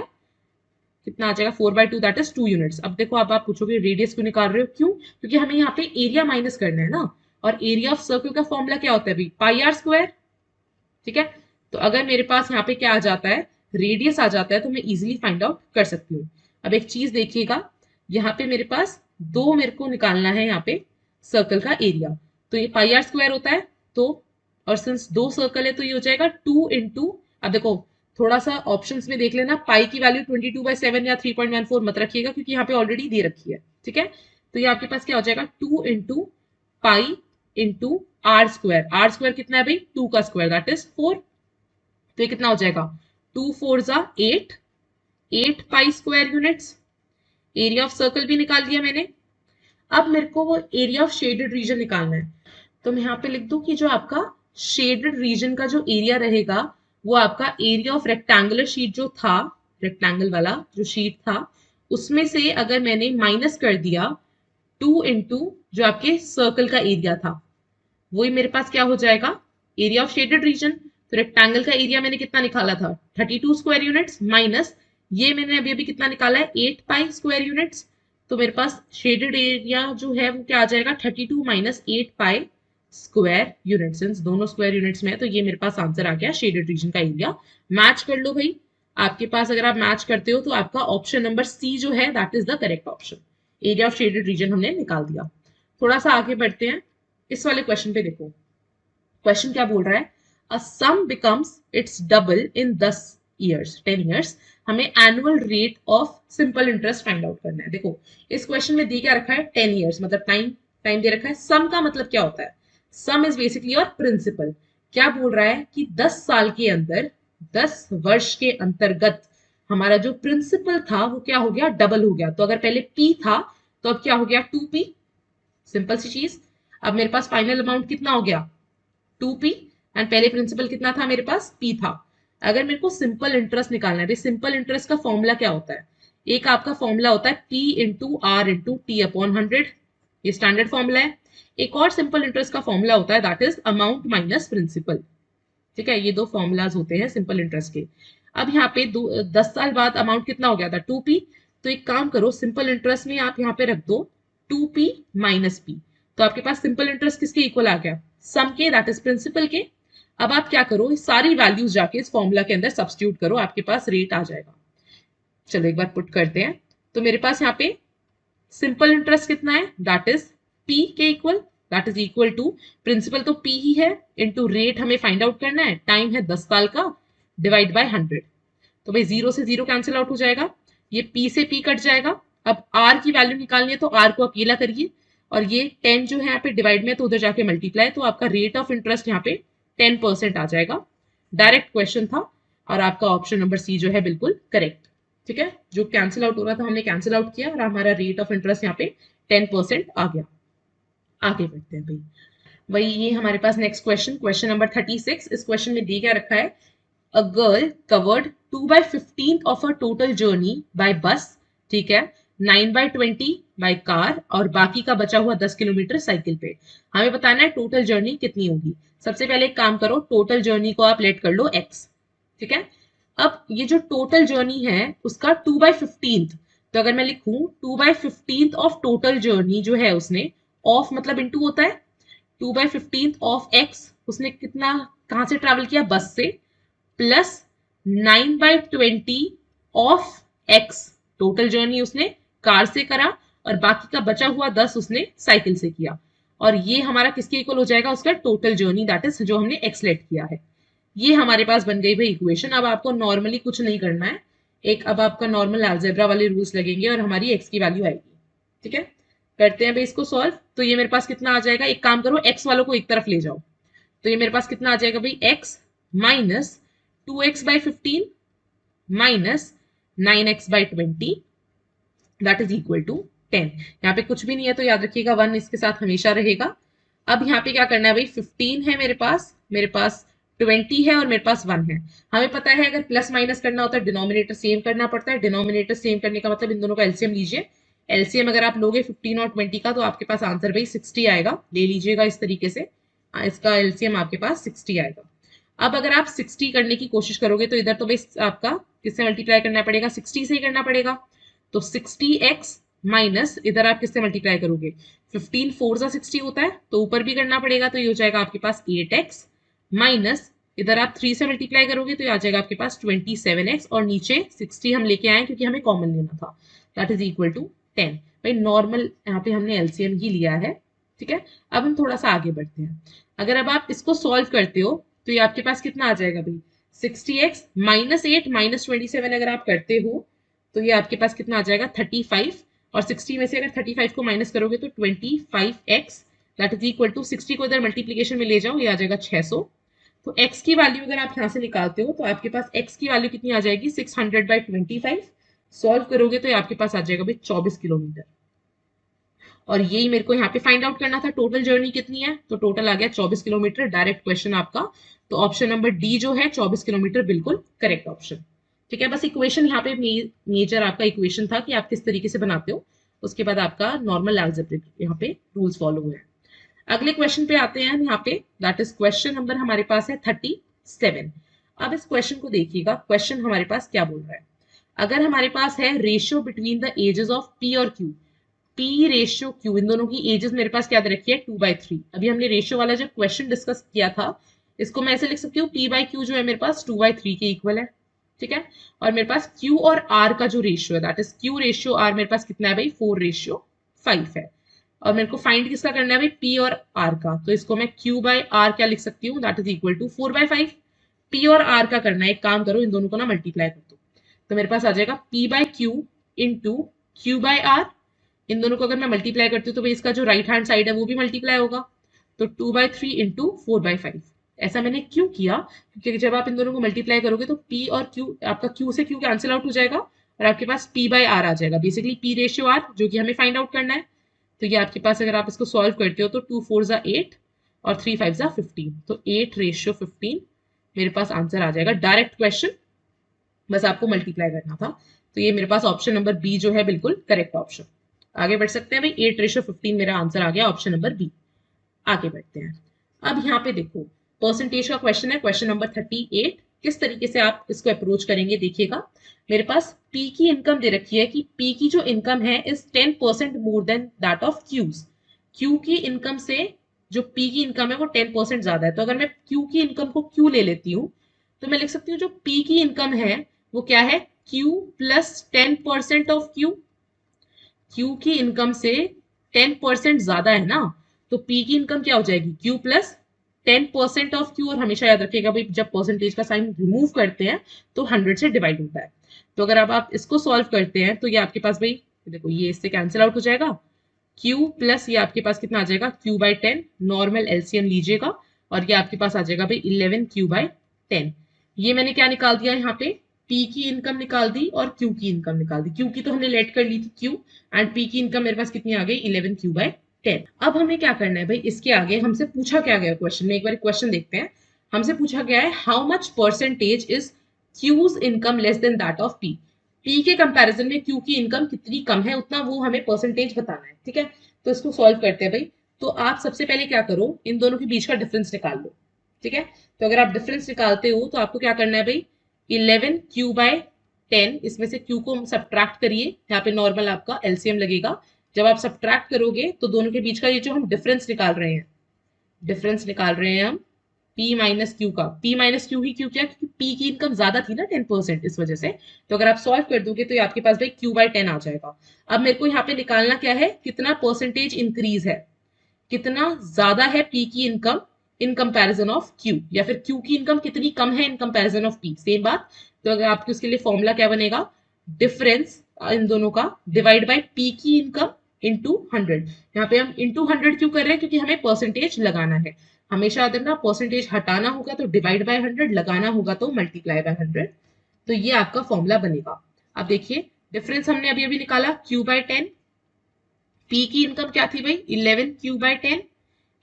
कितना आ जाएगा 4/2, दैट इज 2 यूनिट्स। अब देखो अब आप पूछोगे रेडियस क्यों निकाल रहे हो, क्यों, क्योंकि हमें यहाँ पे एरिया माइनस करना है ना, और एरिया ऑफ सर्कल का फॉर्मूला क्या होता है भाई पाई आर स्क्वायर, ठीक है। तो अगर मेरे पास यहाँ पे क्या आ जाता है रेडियस आ जाता है तो मैं इजिली फाइंड आउट कर सकती हूँ। अब एक चीज देखिएगा, यहाँ पे मेरे पास दो मेरे को निकालना है यहाँ पे सर्कल का एरिया, तो ये पाई आर स्क्वायर होता है, तो और सिंस दो सर्कल है तो ये हो जाएगा 2 इंटू, अब देखो थोड़ा सा ऑप्शंस में देख लेना, पाई की वैल्यू 22/7 या 3.14 मत रखिएगा क्योंकि यहाँ पे ऑलरेडी दे रखी है, ठीक है। तो ये आपके पास क्या हो जाएगा 2 into pi into R square, R square कितना है भाई 2 का स्क्वायर दैट इज 4, तो ये कितना हो जाएगा 2 4 जा 8, 8 pi square units. Area of circle भी निकाल दिया मैंने। अब मेरे को वो एरिया ऑफ शेडेड रीजन निकालना है, तो मैं यहाँ पे लिख दूं कि जो आपका शेडेड रीजन का जो एरिया रहेगा वो आपका एरिया ऑफ रेक्टेंगुलर शीट जो था, रेक्टेंगल वाला जो शीट था उसमें से अगर मैंने माइनस कर दिया 2 इंटू जो आपके सर्कल का एरिया था, वही मेरे पास क्या हो जाएगा एरिया ऑफ शेडेड रीजन। तो रेक्टेंगल का एरिया मैंने कितना निकाला था 32 स्क्वायर यूनिट्स, माइनस ये मैंने अभी अभी कितना निकाला है 8 पाई स्क्वायर यूनिट्स, तो मेरे पास शेडेड एरिया जो है वो क्या आ जाएगा 32 minus 8 pi square unit, since दोनों स्क्वायर यूनिट्स में है तो ये मेरे पास आंसर आ गया शेडेड रीजन का एरिया। मैच कर लो भाई, आपके पास अगर आप मैच करते हो तो आपका ऑप्शन नंबर सी जो है that is the correct option, area of shaded region हमने निकाल दिया। थोड़ा सा आगे बढ़ते हैं, इस वाले क्वेश्चन पे देखो, क्वेश्चन क्या बोल रहा है, a sum becomes its double in 10 years 10 years, हमें annual rate of simple interest find out करना है। देखो इस क्वेश्चन में दी क्या रखा है 10 ईयर्स मतलब टाइम, टाइम दे रखा है। सम का मतलब क्या होता है, सम इज बेसिकली और प्रिंसिपल, क्या बोल रहा है कि 10 साल के अंदर 10 वर्ष के अंतर्गत हमारा जो प्रिंसिपल था वो क्या हो गया डबल हो गया। तो अगर पहले पी था तो अब क्या हो गया 2p, सिंपल सी चीज। अब मेरे पास फाइनल अमाउंट कितना हो गया 2p, एंड पहले प्रिंसिपल कितना था मेरे पास p था। अगर मेरे को सिंपल इंटरेस्ट निकालना है, सिंपल इंटरेस्ट का फॉर्मूला क्या होता है, एक आपका फॉर्मूला होता है p into R into T upon 100, ये स्टैंडर्ड फॉर्मूला है। एक और सिंपल इंटरेस्ट का फॉर्मूला होता है that is amount minus principal, ठीक है। ये दो फॉर्मूलाज होते हैं सिंपल इंटरेस्ट के। अब यहाँ पे 10 साल बाद अमाउंट कितना हो गया था 2p, तो एक काम करो सिंपल इंटरेस्ट में आप यहाँ पे रख दो 2p माइनस p, तो आपके पास सिंपल इंटरेस्ट किसके इक्वल आ गया सम के, दैट इज प्रिंसिपल के। अब आप क्या करो सारी वैल्यूज जाके इस फॉर्मूला के अंदर सब्स्टिट्यूट करो, आपके पास रेट आ जाएगा। चलो एक बार पुट करते हैं, तो मेरे पास यहाँ पे सिंपल इंटरेस्ट कितना है दैट इज p के equal, that is equal to principal तो p ही है इंटू रेट हमें फाइंड आउट करना है, टाइम है 10 साल का डिवाइड बाय 100, तो भाई 0 से 0 कैंसिल आउट हो जाएगा, ये p से p कट जाएगा। अब r की वैल्यू निकालनी है तो r को अकेला करिए, और ये 10 जो है यहाँ पे डिवाइड में तो उधर जाके मल्टीप्लाई, तो आपका रेट ऑफ इंटरेस्ट यहाँ पे 10% आ जाएगा। डायरेक्ट क्वेश्चन था और आपका ऑप्शन नंबर सी जो है बिल्कुल करेक्ट, ठीक है। जो कैंसिल आउट हो रहा था हमने कैंसिल आउट किया और हमारा रेट ऑफ इंटरेस्ट यहाँ पे 10% आ गया। आगे बढ़ते हैं भाई, वही ये हमारे पास नेक्स्ट क्वेश्चन, क्वेश्चन नंबर 36। इस क्वेश्चन में दी क्या रखा है, a girl covered 2/15 of a total journey by bus, ठीक है, 9/20 बाय कार, और बाकी का बचा हुआ 10 किलोमीटर साइकिल पे। हमें बताना है टोटल जर्नी कितनी होगी। सबसे पहले एक काम करो, टोटल जर्नी को आप लेट कर लो x, ठीक है। अब ये जो टोटल जर्नी है उसका 2/15, तो अगर मैं लिखूं 2/15 ऑफ टोटल जर्नी जो है उसने ऑफ मतलब इनटू होता है, 2/15 ऑफ एक्स, उसने कितना कहां से ट्रेवल किया, बस से, plus 9/20 of x, total journey उसने कार से करा, और बाकी का बचा हुआ 10 उसने साइकिल से किया। और ये हमारा किसके इक्वल हो जाएगा, उसका टोटल जर्नी, दैट इज जो हमने एक्स लेट किया है। ये हमारे पास बन गई भाई इक्वेशन। अब आपको नॉर्मली कुछ नहीं करना है, एक अब आपका नॉर्मल अलजेब्रा वाले रूल्स लगेंगे और हमारी एक्स की वैल्यू आएगी। ठीक है, करते हैं भाई इसको सॉल्व। तो ये मेरे पास कितना आ जाएगा, एक काम करो एक्स वालों को एक तरफ ले जाओ, तो ये मेरे पास कितना आ जाएगा भाई, x minus 2x/15 minus 9x/20 that is equal to 10। यहाँ पे कुछ भी नहीं है तो याद रखिएगा 1 इसके साथ हमेशा रहेगा। अब यहाँ पे क्या करना है भाई, 15 है मेरे पास 20 है और मेरे पास 1 है। हमें पता है अगर प्लस माइनस करना होता है डिनोमिनेटर सेम करना पड़ता है। डिनोमिनेटर सेम करने का मतलब इन दोनों का एलसीएम लीजिए। एलसीएम अगर आप लोगे 15 और 20 का तो आपके पास आंसर भाई 60 आएगा, ले लीजिएगा इस तरीके से। इसका एलसीएम आपके पास 60 आएगा। अब अगर आप 60 करने की कोशिश करोगे तो इधर तो भाई आपका किससे मल्टीप्लाई करना पड़ेगा, 60 से ही करना पड़ेगा। तो 60x माइनस इधर आप किससे मल्टीप्लाई करोगे, 15 4 जा 60 होता है तो ऊपर भी करना पड़ेगा, तो ये हो जाएगा आपके पास 8x माइनस इधर आप 3 से मल्टीप्लाई करोगे तो ये आ जाएगा आपके पास 27x, और नीचे 60 हम लेके आए क्योंकि हमें कॉमन लेना था, दैट इज इक्वल टू 10। भाई नॉर्मल यहाँ पे हमने एलसीएम ही लिया है। ठीक है, अब हम थोड़ा सा आगे बढ़ते हैं। अगर अब आप इसको सॉल्व करते हो तो ये आपके पास कितना आ जाएगा भाई, 60x माइनस 8 माइनस 27 अगर आप करते हो तो ये आपके पास कितना आ जाएगा 35, और 60 में से अगर 35 को माइनस करोगे तो 25x that is equal to 60 को इधर मल्टीप्लीकेशन में ले जाओ, ये आ जाएगा 600। तो x की वैल्यू अगर आप यहाँ से निकालते हो तो आपके पास x की वैल्यू कितनी आ जाएगी, 600/25। सॉल्व करोगे तो ये आपके पास आ जाएगा भाई 24 किलोमीटर। और यही मेरे को यहाँ पे फाइंड आउट करना था, टोटल जर्नी कितनी है, तो टोटल आ गया 24 किलोमीटर, डायरेक्ट क्वेश्चन आपका। तो ऑप्शन नंबर डी जो है 24 किलोमीटर बिल्कुल करेक्ट ऑप्शन। ठीक है, बस इक्वेशन यहाँ पे मेजर आपका इक्वेशन था कि आप किस तरीके से बनाते हो, उसके बाद आपका नॉर्मल अलजेब्रिक यहाँ पे रूल्स फॉलो हुए हैं। अगले क्वेश्चन पे आते हैं यहाँ पे, दैट इज क्वेश्चन नंबर हमारे पास है 37। अब इस क्वेश्चन को देखिएगा, क्वेश्चन हमारे पास क्या बोल रहा है। अगर हमारे पास है ratio between the ages of P और क्यू, पी रेशियो क्यू, इन दोनों की एजेस मेरे पास क्या दे रखी है 2/3। अभी हमने रेशियो वाला जब क्वेश्चन डिस्कस किया था इसको मैं ऐसे लिख सकती हूँ p/q जो है मेरे पास 2/3 के इक्वल है। ठीक है, और मेरे पास q और r का जो रेशियो है that is q ratio r मेरे पास कितना है भाई 4:5 है। और मेरे को फाइंड किसका करना है भाई p और r का, तो इसको मैं q/r क्या लिख सकती हूँ, that is equal to 4/5। p और r का करना है, एक काम करो इन दोनों को ना मल्टीप्लाई कर दो, तो मेरे पास आ जाएगा p/q इंटू q/r। इन दोनों को अगर मैं मल्टीप्लाई करती हूँ तो भाई इसका जो राइट हैंड साइड है वो भी मल्टीप्लाई होगा, तो 2/3 इंटू 4/5। ऐसा मैंने क्यों किया, क्योंकि जब आप इन दोनों को मल्टीप्लाई करोगे तो p और q, आपका q से q कैंसिल आउट हो जाएगा और आपके पास p/r आ जाएगा, बेसिकली p रेशियो r जो कि हमें फाइंड आउट करना है। तो ये आपके पास अगर आप इसको सॉल्व करते हो तो 2 4 जा 8 और 3 5 जा 15, तो 8:15 मेरे पास आंसर आ जाएगा। डायरेक्ट क्वेश्चन, बस आपको मल्टीप्लाई करना था। तो ये मेरे पास ऑप्शन नंबर बी जो है बिल्कुल करेक्ट ऑप्शन। आगे बढ़ सकते हैं भाई, 8:15 मेरा आंसर आ गया ऑप्शन नंबर बी। आगे बढ़ते हैं। अब यहाँ पे देखो परसेंटेज का क्वेश्चन है, क्वेश्चन नंबर 38। किस तरीके से आप इसको अप्रोच करेंगे देखिएगा। मेरे पास पी की इनकम दे रखी है कि पी की जो इनकम है is 10% more than that of Q's. Q की इनकम से जो पी की इनकम है वो 10% ज्यादा है। तो अगर मैं क्यू की इनकम को क्यू ले लेती हूँ तो मैं लिख सकती हूँ जो पी की इनकम है वो क्या है, Q plus 10% of Q. Q की इनकम से 10% ज्यादा है ना, तो पी की इनकम क्या हो जाएगी, क्यू प्लस 10% ऑफ क्यू। और हमेशा याद रखिएगा भाई जब परसेंटेज का साइन रिमूव करते हैं तो 100 से डिवाइड होता है। तो अगर अब आप इसको सॉल्व करते हैं तो ये आपके पास भाई देखो ये इससे कैंसिल आउट हो जाएगा, क्यू प्लस ये आपके पास कितना आ जाएगा q/10, नॉर्मल एलसीएम लीजिएगा और ये आपके पास आ जाएगा भाई 11 q/10। ये मैंने क्या निकाल दिया यहाँ पे, P की इनकम निकाल दी और Q की इनकम निकाल दी। Q की तो हमने लेट कर ली थी Q, एंड P की इनकम मेरे पास कितनी आ गई 11 q/10। अब हमें क्या करना है भाई, इसके आगे हमसे पूछा क्या गया क्वेश्चन में, एक बार क्वेश्चन देखते हैं। हमसे पूछा गया है how much percentage is Q's income less than that of P। P के कंपैरिजन में Q की इनकम कितनी कम है उतना वो हमें परसेंटेज बताना है। ठीक है, तो इसको सॉल्व करते हैं भाई। तो आप सबसे पहले क्या करो, इन दोनों के बीच का डिफरेंस निकाल लो। ठीक है, तो अगर आप डिफरेंस निकालते हो तो आपको क्या करना है भाई, 11 q/10, इसमें से q को सब्ट्रैक्ट करिए, यहाँ पे नॉर्मल आपका एलसीएम लगेगा जब आप सब्ट्रैक्ट करोगे तो दोनों के बीच का ये जो हम डिफरेंस निकाल रहे हैं, डिफरेंस निकाल रहे हैं हम P माइनस क्यू का। P माइनस क्यू ही क्यों किया, क्योंकि P की इनकम ज्यादा थी ना 10%, इस वजह से। तो अगर आप सॉल्व कर दोगे तो ये आपके पास भाई Q/10 आ जाएगा। अब मेरे को यहाँ पे निकालना क्या है, कितना परसेंटेज इंक्रीज है, कितना ज्यादा है P की income in comparison of Q, या फिर Q की इनकम कितनी कम है in comparison of P, same बात। तो अगर आपके उसके लिए फॉर्मूला क्या बनेगा, डिफरेंस इन दोनों का डिवाइड बाय P की इनकम इंटू 100। यहाँ पे हम इंटू 100 क्यों कर रहे हैं, क्योंकि हमें परसेंटेज लगाना है। हमेशा याद रखना, परसेंटेज हटाना होगा तो डिवाइड बाय 100, लगाना होगा तो मल्टीप्लाई बाय 100। तो ये आपका फॉर्मूला बनेगा। अब देखिए डिफरेंस हमने अभी अभी निकाला Q/10, P की इनकम क्या थी भाई 11 Q/10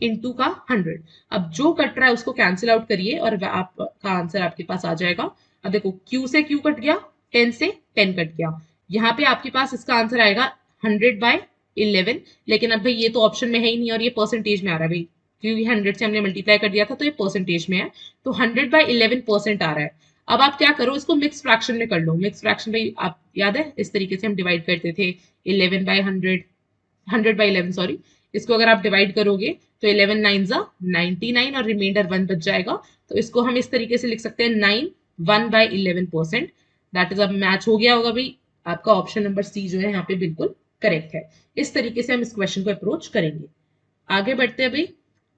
इंटू का 100। अब जो कट रहा है उसको कैंसिल आउट करिए और आपका आंसर आपके पास आ जाएगा। अब देखो Q से Q कट गया, 10 से 10 कट गया, यहाँ पे आपके पास इसका आंसर आएगा 100/11। लेकिन अब भाई ये तो ऑप्शन में है ही नहीं और ये परसेंटेज में आ रहा है भाई, क्योंकि 100 से हमने मल्टीप्लाई कर दिया था तो ये परसेंटेज में है। तो 100/11% आ रहा है। अब आप क्या करो, इसको मिक्स फ्रैक्शन में कर लो। मिक्स फ्रैक्शन भाई आप याद है इस तरीके से हम डिवाइड करते थे, 11/100, 100/11 सॉरी। इसको अगर आप डिवाइड करोगे तो 11 9 जा 99 और रिमाइंडर 1 बच जाएगा। तो इसको हम इस तरीके से लिख सकते हैं 9 1/11%। दैट इज, अब मैच हो गया होगा भाई, आपका ऑप्शन नंबर सी जो है यहाँ पे बिल्कुल करेक्ट है। इस तरीके से हम इस क्वेश्चन को अप्रोच करेंगे। आगे बढ़ते हैं भाई।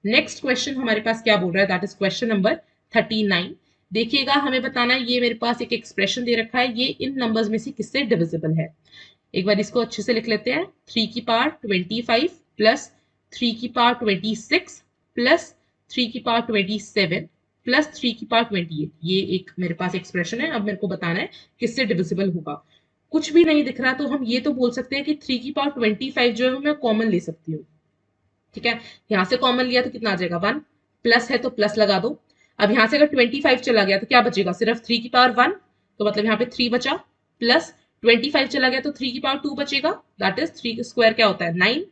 नेक्स्ट क्वेश्चन हमारे पास क्या बोल रहा है, दैट इज क्वेश्चन नंबर 39। देखिएगा हमें बताना है, ये मेरे पास एक एक्सप्रेशन दे रखा है, ये इन नंबर्स में से किससे डिविजिबल है। एक बार इसको अच्छे से लिख लेते हैं, 3 की पावर 25 प्लस 3 की पावर 26 प्लस 3 की पावर 27 प्लस 3 की पावर 28। ये एक मेरे पास एक्सप्रेशन है। अब मेरे को बताना है किससे डिविजिबल होगा। कुछ भी नहीं दिख रहा तो हम ये तो बोल सकते हैं कि 3 की पावर 25 जो है मैं कॉमन ले सकती हूँ। ठीक है, यहां से कॉमन लिया तो कितना आ जाएगा 1, प्लस है तो प्लस लगा दो। अब यहां से अगर 25 चला गया तो क्या बचेगा, सिर्फ 3 की पावर 1, तो मतलब यहाँ पे 3 बचा, प्लस 25 चला गया तो 3 की पावर 2 बचेगा, दैट इज 3 स्क्वायर क्या होता है 9,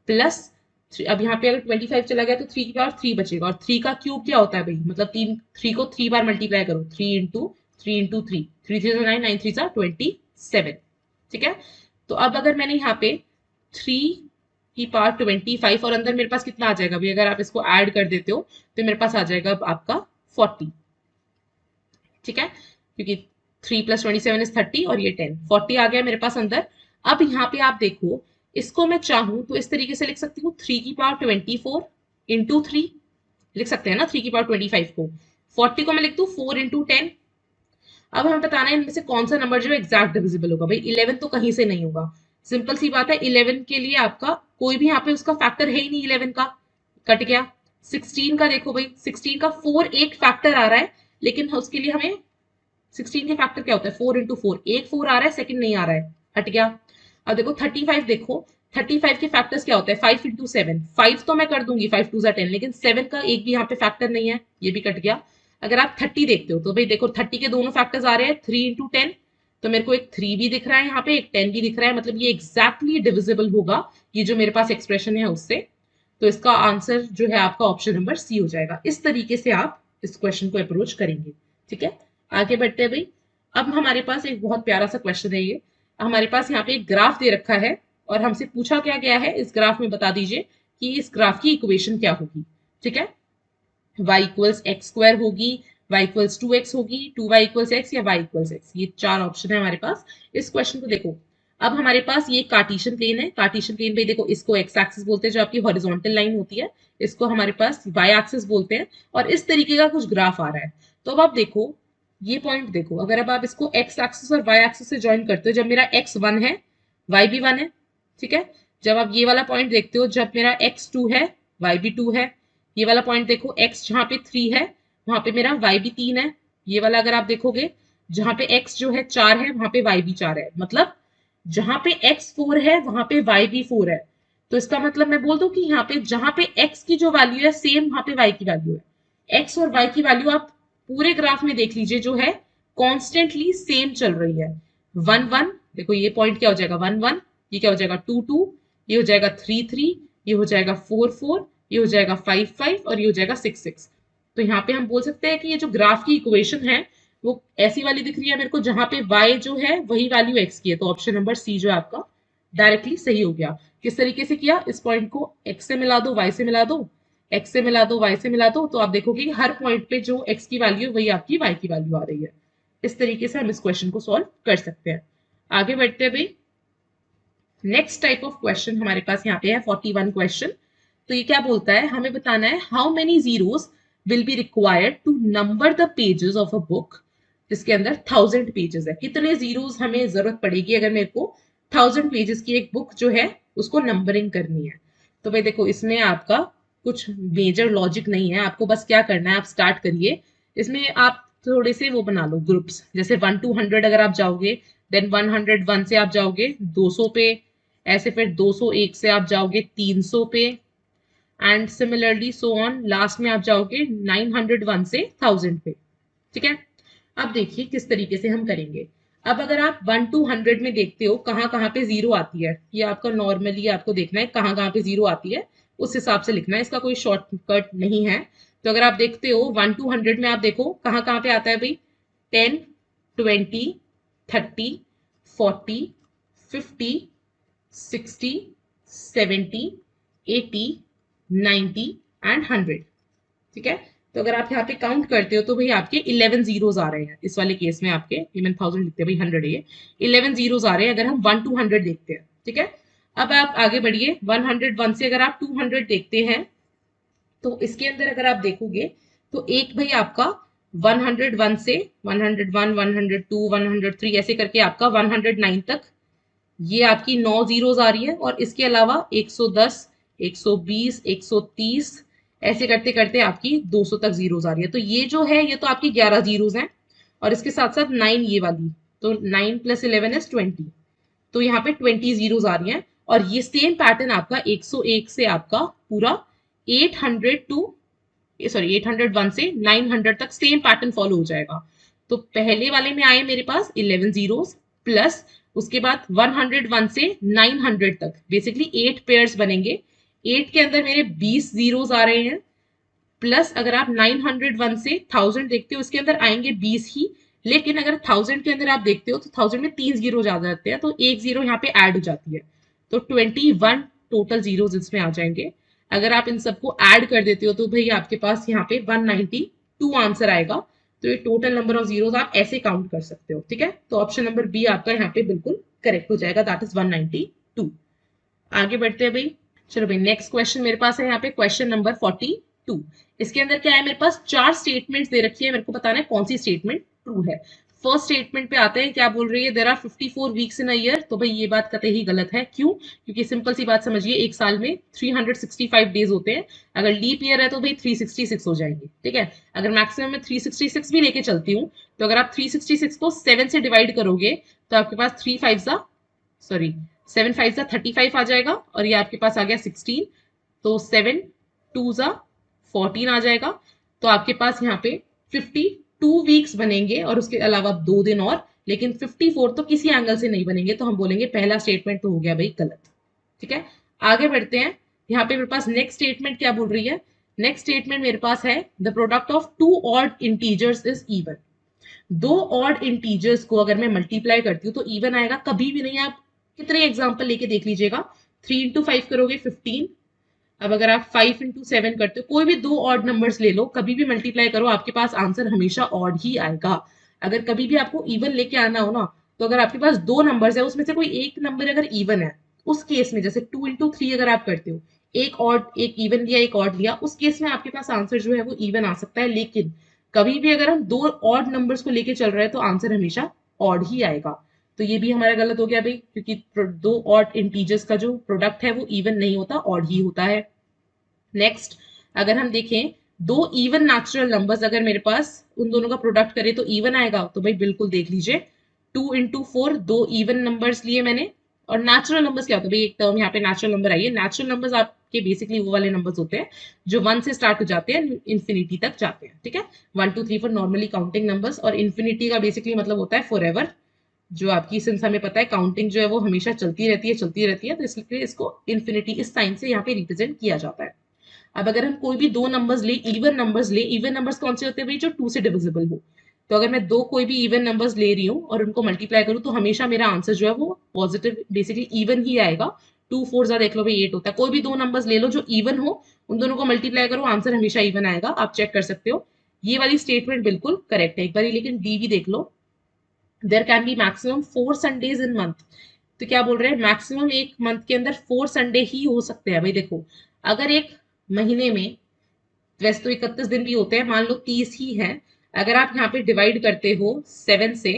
प्लस अब यहाँ पे अगर 25 चला गया तो 3 की पावर 3 बचेगा, और 3 का क्यूब क्या होता है भाई, मतलब 3 को 3 बार मल्टीप्लाई करो, 3 इंटू 3, 3 3 9, 9 3 27। ठीक है, तो अब अगर मैंने यहाँ पे 3 की पावर 25 और अंदर मेरे पास कितना आ जाएगा भाई, अगर आप इसको ऐड कर देते हो तो मेरे पास आ जाएगा आपका 40। ठीक है, क्योंकि 3 + 27 इज 30 और ये 10, 40 आ गया मेरे पास अंदर। अब यहाँ पे आप देखो, इसको मैं चाहूं तो इस तरीके से लिख सकती हूँ, 3 की पावर 24 इंटू 3 लिख सकते हैं ना, 3 की पावर 25 को। 40 को मैं लिख दूं 4 इंटू 10। अब हमें बताना है इनमें से कौन सा नंबर जो है एग्जैक्ट डिविजिबल होगा। भाई 11 तो कहीं से नहीं होगा, सिंपल सी बात है। 11 के लिए आपका कोई भी यहाँ पे उसका फैक्टर है ही नहीं, 11 का कट गया। 16 का देखो भाई, 16 का 4 एक फैक्टर आ रहा है, लेकिन उसके लिए हमें 16 के फैक्टर क्या होता है 4 इंटू 4, एक 4 आ रहा है, सेकंड नहीं आ रहा है, हट गया। अब देखो 35 देखो, 35 के फैक्टर्स क्या होता है 5 इंटू 7, 5 तो मैं कर दूंगी, 5 2 10, लेकिन 7 का एक भी यहाँ पे फैक्टर नहीं है, ये भी कट गया। अगर आप 30 देखते हो तो भाई देखो 30 के दोनों फैक्टर्स आ रहे हैं 3 इंटू 10, तो मेरे को एक 3 भी दिख रहा है यहाँ पे, एक 10 भी दिख रहा है, मतलब ये एग्जैक्टली डिविजिबल होगा ये जो मेरे पास एक्सप्रेशन है उससे। तो इसका आंसर जो है आपका ऑप्शन नंबर सी हो जाएगा। इस तरीके से आप इस क्वेश्चन को अप्रोच करेंगे। ठीक है, आगे बढ़ते हैं भाई। अब हमारे पास एक बहुत प्यारा सा क्वेश्चन है ये। हमारे पास यहाँ पे एक ग्राफ दे रखा है और हमसे पूछा क्या गया है, इस ग्राफ में बता दीजिए कि इस ग्राफ की इक्वेशन क्या होगी। ठीक है, y इक्वल्स एक्स स्क्वायर होगी, y इक्वल्स 2x होगी, 2y इक्वल्स x या y इक्वल्स x, ये चार ऑप्शन है हमारे पास। इस क्वेश्चन को देखो, अब हमारे पास ये कार्टेशियन प्लेन है। कार्टेशियन प्लेन पे देखो, इसको x एक्सिस बोलते हैं, जो आपकी हॉरिजॉन्टल लाइन होती है, इसको हमारे पास y एक्सिस बोलते हैं, और इस तरीके का कुछ ग्राफ आ रहा है। तो अब आप देखो, ये पॉइंट देखो, अगर अब आप इसको x एक्सिस और y एक्सिस से ज्वाइन करते हो, जब मेरा x 1 है y भी 1 है। ठीक है, जब आप ये वाला पॉइंट देखते हो, जब मेरा x 2 है y भी 2 है। ये वाला पॉइंट देखो, x जहां पे 3 है वहां पे मेरा y भी 3 है। ये वाला अगर आप देखोगे, जहां पे x जो है 4 है वहां पे y भी 4 है, मतलब जहां पे x 4 है वहां पे y भी 4 है। तो इसका मतलब मैं बोल दूं कि यहाँ पे जहां पे x की जो वैल्यू है सेम वहां पे y की वैल्यू है। x और y की वैल्यू आप पूरे ग्राफ में देख लीजिए, जो है कॉन्स्टेंटली सेम चल रही है। 1 1 देखो, ये पॉइंट क्या हो जाएगा 1 1, ये क्या हो जाएगा 2 2, ये हो जाएगा 3 3, ये हो जाएगा 4 4, ये हो जाएगा 5 5 और ये हो जाएगा 6 6। तो यहाँ पे हम बोल सकते हैं कि ये जो ग्राफ की इक्वेशन है वो ऐसी वाली दिख रही है मेरे को, जहां पे y जो है वही वैल्यू x की है। तो ऑप्शन नंबर सी जो है आपका डायरेक्टली सही हो गया, किस तरीके से किया, इस पॉइंट को x से मिला दो, y से मिला दो, x से मिला दो, y से मिला दो, तो आप देखोगे कि हर पॉइंट पे जो x की वैल्यू है वही आपकी y की वैल्यू आ रही है। इस तरीके से हम इस क्वेश्चन को सॉल्व कर सकते हैं। आगे बढ़ते हैं भाई। नेक्स्ट टाइप ऑफ क्वेश्चन हमारे पास यहाँ पे है 41 क्वेश्चन। तो ये क्या बोलता है, हमें बताना है how many zeros will be required to number the pages of a book जिसके अंदर 1000 पेजेस है। कितने जीरोस हमें जरूरत पड़ेगी अगर मेरे को 1000 पेजेस की एक बुक जो है उसको नंबरिंग करनी है। तो भाई देखो, इसमें आपका कुछ मेजर लॉजिक नहीं है, आपको बस क्या करना है, आप स्टार्ट करिए। इसमें आप थोड़े से वो बना लो ग्रुप्स, जैसे 1 to 100 अगर आप जाओगे, देन 101 से आप जाओगे 200 पे, ऐसे फिर 201 से आप जाओगे 300 पे, and similarly so on, last में आप जाओगे 901 से 1000 पे। ठीक है, अब देखिए किस तरीके से हम करेंगे। अब अगर आप 1 to 100 में देखते हो कहाँ कहाँ पे जीरो आती है, ये आपका नॉर्मली आपको देखना है कहाँ कहाँ पे जीरो आती है, उस हिसाब से लिखना है, इसका कोई शॉर्टकट नहीं है। तो अगर आप देखते हो 1 to 100 में आप देखो कहाँ कहाँ पे आता है भाई, 10, 20, 30, 40, 50, 60, 70, 80, 90 एंड 100। ठीक है, तो अगर आप यहाँ पे काउंट करते हो तो भाई आपके 11 जीरोस आ रहे हैं इस वाले केस में, आपके इवन 1000 लिखते हैं भाई, 100 है ये, 11 जीरोस आ रहे हैं अगर हम 1 to 100 देखते हैं। ठीक है, अब आप आगे बढ़िए, 101 से अगर आप 200 देखते हैं तो इसके अंदर अगर आप देखोगे तो एक भाई आपका 101 से 101, 102, 103 ऐसे करके आपका 109 तक ये आपकी 9 जीरोस आ रही है, और इसके अलावा 110, 120, 130 ऐसे करते करते आपकी 200 तक जीरोस आ रही है। तो ये जो है ये तो आपकी 11 जीरोस हैं, और इसके साथ साथ 9 ये वाली, तो 9 + 11 इज 20, तो यहाँ पे 20 जीरोस आ रही हैं। और ये सेम पैटर्न आपका 101 से आपका पूरा 800 टू, सॉरी 801 से 900 तक सेम पैटर्न फॉलो हो जाएगा। तो पहले वाले में आए मेरे पास 11 जीरोस, प्लस उसके बाद 101 से 900 तक बेसिकली 8 पेयर्स बनेंगे, 8 के अंदर मेरे 20 जीरोस आ रहे हैं, प्लस अगर आप 901 से 1000 देखते हो उसके अंदर आएंगे 20 ही, लेकिन अगर 1000 के अंदर आप देखते हो तो 1000 में 3 जीरो आ जाते हैं, तो एक जीरो यहाँ पे ऐड हो जाती है, तो 21 टोटल जीरोस इसमें आ जाएंगे। अगर आप इन सबको ऐड कर देते हो तो भाई आपके पास यहाँ पे 192 आंसर आएगा। तो ये टोटल नंबर ऑफ जीरोस आप ऐसे काउंट कर सकते हो। ठीक है, तो ऑप्शन नंबर बी आपका यहाँ पे बिल्कुल करेक्ट हो जाएगा, दैट इज 192। आगे बढ़ते हैं भाई। चलो भाई, नेक्स्ट क्वेश्चन मेरे पास है यहाँ पे क्वेश्चन नंबर 42। इसके अंदर क्या है, मेरे पास 4 स्टेटमेंट्स दे रखी है, मेरे को बताना है कौन सी स्टेटमेंट ट्रू है। फर्स्ट स्टेटमेंट पे आते हैं, क्या बोल रही है, there are 54 weeks in a year. तो भाई ये बात कतई ही गलत है। क्यों? क्योंकि सिंपल सी बात समझिए, एक साल में 365 डेज होते हैं, अगर लीप ईयर है तो भाई 366 हो जाएंगे। ठीक है, अगर मैक्सिमम में 366 भी लेके चलती हूँ, तो अगर आप 366 को 7 से डिवाइड करोगे तो आपके पास 3 5 सॉरी 7 5 35 आ जाएगा, और ये आपके पास आ गया 16, तो 7 2 14 आ जाएगा। तो आपके पास यहाँ पे 52 वीक्स बनेंगे, और उसके अलावा 2 दिन और, लेकिन 54 तो किसी एंगल से नहीं बनेंगे, तो हम बोलेंगे पहला स्टेटमेंट तो हो गया भाई गलत। ठीक है, आगे बढ़ते हैं। यहाँ पे मेरे पास नेक्स्ट स्टेटमेंट क्या बोल रही है, नेक्स्ट स्टेटमेंट मेरे पास है the product of two odd integers is even. दो ऑड इंटीजर्स को अगर मैं मल्टीप्लाई करती हूँ तो इवन आएगा, कभी भी नहीं। आप कितने एग्जाम्पल लेके देख लीजिएगा, 3 इंटू 5 करोगे 15, अब अगर आप 5 इंटू 7 करते हो, कोई भी दो ऑड नंबर्स ले लो, कभी भी मल्टीप्लाई करो, आपके पास आंसर हमेशा ऑड ही आएगा। अगर कभी भी आपको इवन लेके आना हो ना, तो अगर आपके पास दो नंबर्स है उसमें से कोई एक नंबर अगर इवन है, उस केस में जैसे 2 इंटू 3 अगर आप करते हो, एक ऑड एक इवन लिया एक ऑड लिया, उस केस में आपके पास आंसर जो है वो इवन आ सकता है। लेकिन कभी भी अगर हम दो ऑड नंबर्स को लेके चल रहे हैं तो आंसर हमेशा ऑड ही आएगा। तो ये भी हमारा गलत हो गया भाई, क्योंकि दो ऑड इंटीजर्स का जो प्रोडक्ट है वो इवन नहीं होता, ऑड ही होता है। नेक्स्ट, अगर हम देखें दो इवन नेचुरल नंबर्स अगर मेरे पास उन दोनों का प्रोडक्ट करें तो इवन आएगा, तो भाई बिल्कुल देख लीजिए, 2 इंटू 4 दो इवन नंबर्स लिए मैंने। और नेचुरल नंबर्स क्या होता है भाई, एक टर्म यहाँ पे नेचुरल नंबर आई है। नेचुरल नंबर्स आपके बेसिकली वो वाले नंबर्स होते हैं जो 1 से स्टार्ट हो जाते हैं, इन्फिनिटी तक जाते हैं। ठीक है, 1 2 3 4 नॉर्मली काउंटिंग नंबर्स, और इन्फिनिटी का बेसिकली मतलब होता है फॉर एवर, जो आपकी, सिंस हमें पता है काउंटिंग जो है वो हमेशा चलती रहती है चलती रहती है, तो इसलिए इसको इन्फिनिटी इस साइन से यहाँ पे रिप्रेजेंट किया जाता है। अब अगर हम कोई भी दो नंबर्स ले, इवन नंबर्स कौन से होते हैं भाई, जो 2 से डिविजिबल हो। तो अगर मैं दो कोई भी इवन नंबर्स ले रही हूँ और उनको मल्टीप्लाई करूँ तो हमेशा मेरा आंसर जो है वो पॉजिटिव बेसिकली इवन ही आएगा, 2 4 जा देख लो भाई 8 होता है। कोई भी दो नंबर्स ले लो जो इवन हो, उन दोनों को मल्टीप्लाई करो, आंसर हमेशा इवन आएगा, आप चेक कर सकते हो। ये वाली स्टेटमेंट बिल्कुल करेक्ट है। एक बार लेकिन डी भी देख लो, there can be maximum 4 Sundays in month. तो क्या बोल रहे हैं, मैक्सिमम एक मंथ के अंदर 4 संडे ही हो सकते हैं। भाई देखो, अगर एक महीने में, वैसे तो 31 दिन भी होते हैं, मान लो 30 ही है, अगर आप यहाँ पे डिवाइड करते हो 7 से,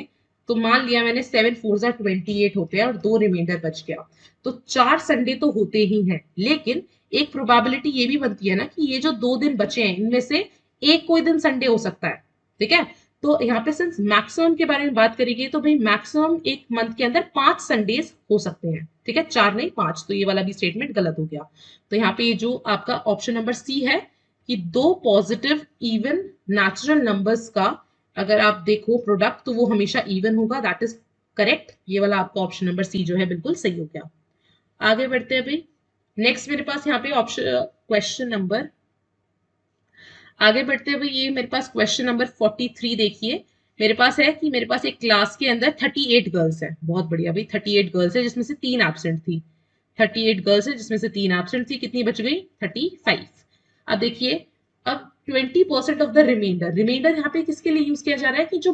तो मान लिया मैंने 7 4 जा 28 होते हैं और 2 रिमाइंडर बच गया, तो 4 संडे तो होते ही हैं। लेकिन एक प्रोबेबिलिटी ये भी बनती है ना कि ये जो 2 दिन बचे हैं इनमें से एक कोई दिन संडे हो सकता है, ठीक है। तो यहाँ पे सिंस मैक्सिमम के बारे में बात करेंगे, तो भाई मैक्सिमम एक मंथ के अंदर 5 संडेज हो सकते हैं, ठीक है, 4 नहीं 5। तो ये वाला भी स्टेटमेंट गलत हो गया। तो यहाँ पे जो आपका ऑप्शन नंबर सी है कि दो पॉजिटिव इवन नेचुरल नंबर्स का अगर आप देखो प्रोडक्ट, तो वो हमेशा इवन होगा, दैट इज करेक्ट। ये वाला आपका ऑप्शन नंबर सी जो है बिल्कुल सही हो गया। आगे बढ़ते हैं भाई। नेक्स्ट मेरे पास यहाँ पे ऑप्शन क्वेश्चन नंबर, आगे बढ़ते हुए ये मेरे पास क्वेश्चन नंबर 43 देखिए। मेरे पास है कि मेरे पास एक क्लास के अंदर 38 गर्ल्स है। बहुत बढ़िया भाई, 38 गर्ल्स है जिसमें से 3 एब्सेंट थी। 38 गर्ल्स है जिसमें से 3 एब्सेंट थी, कितनी बच गई, 35। अब देखिए, अब 20% ऑफ द रिमाइंडर, रिमाइंडर यहाँ पे किसके लिए यूज किया जा रहा है कि जो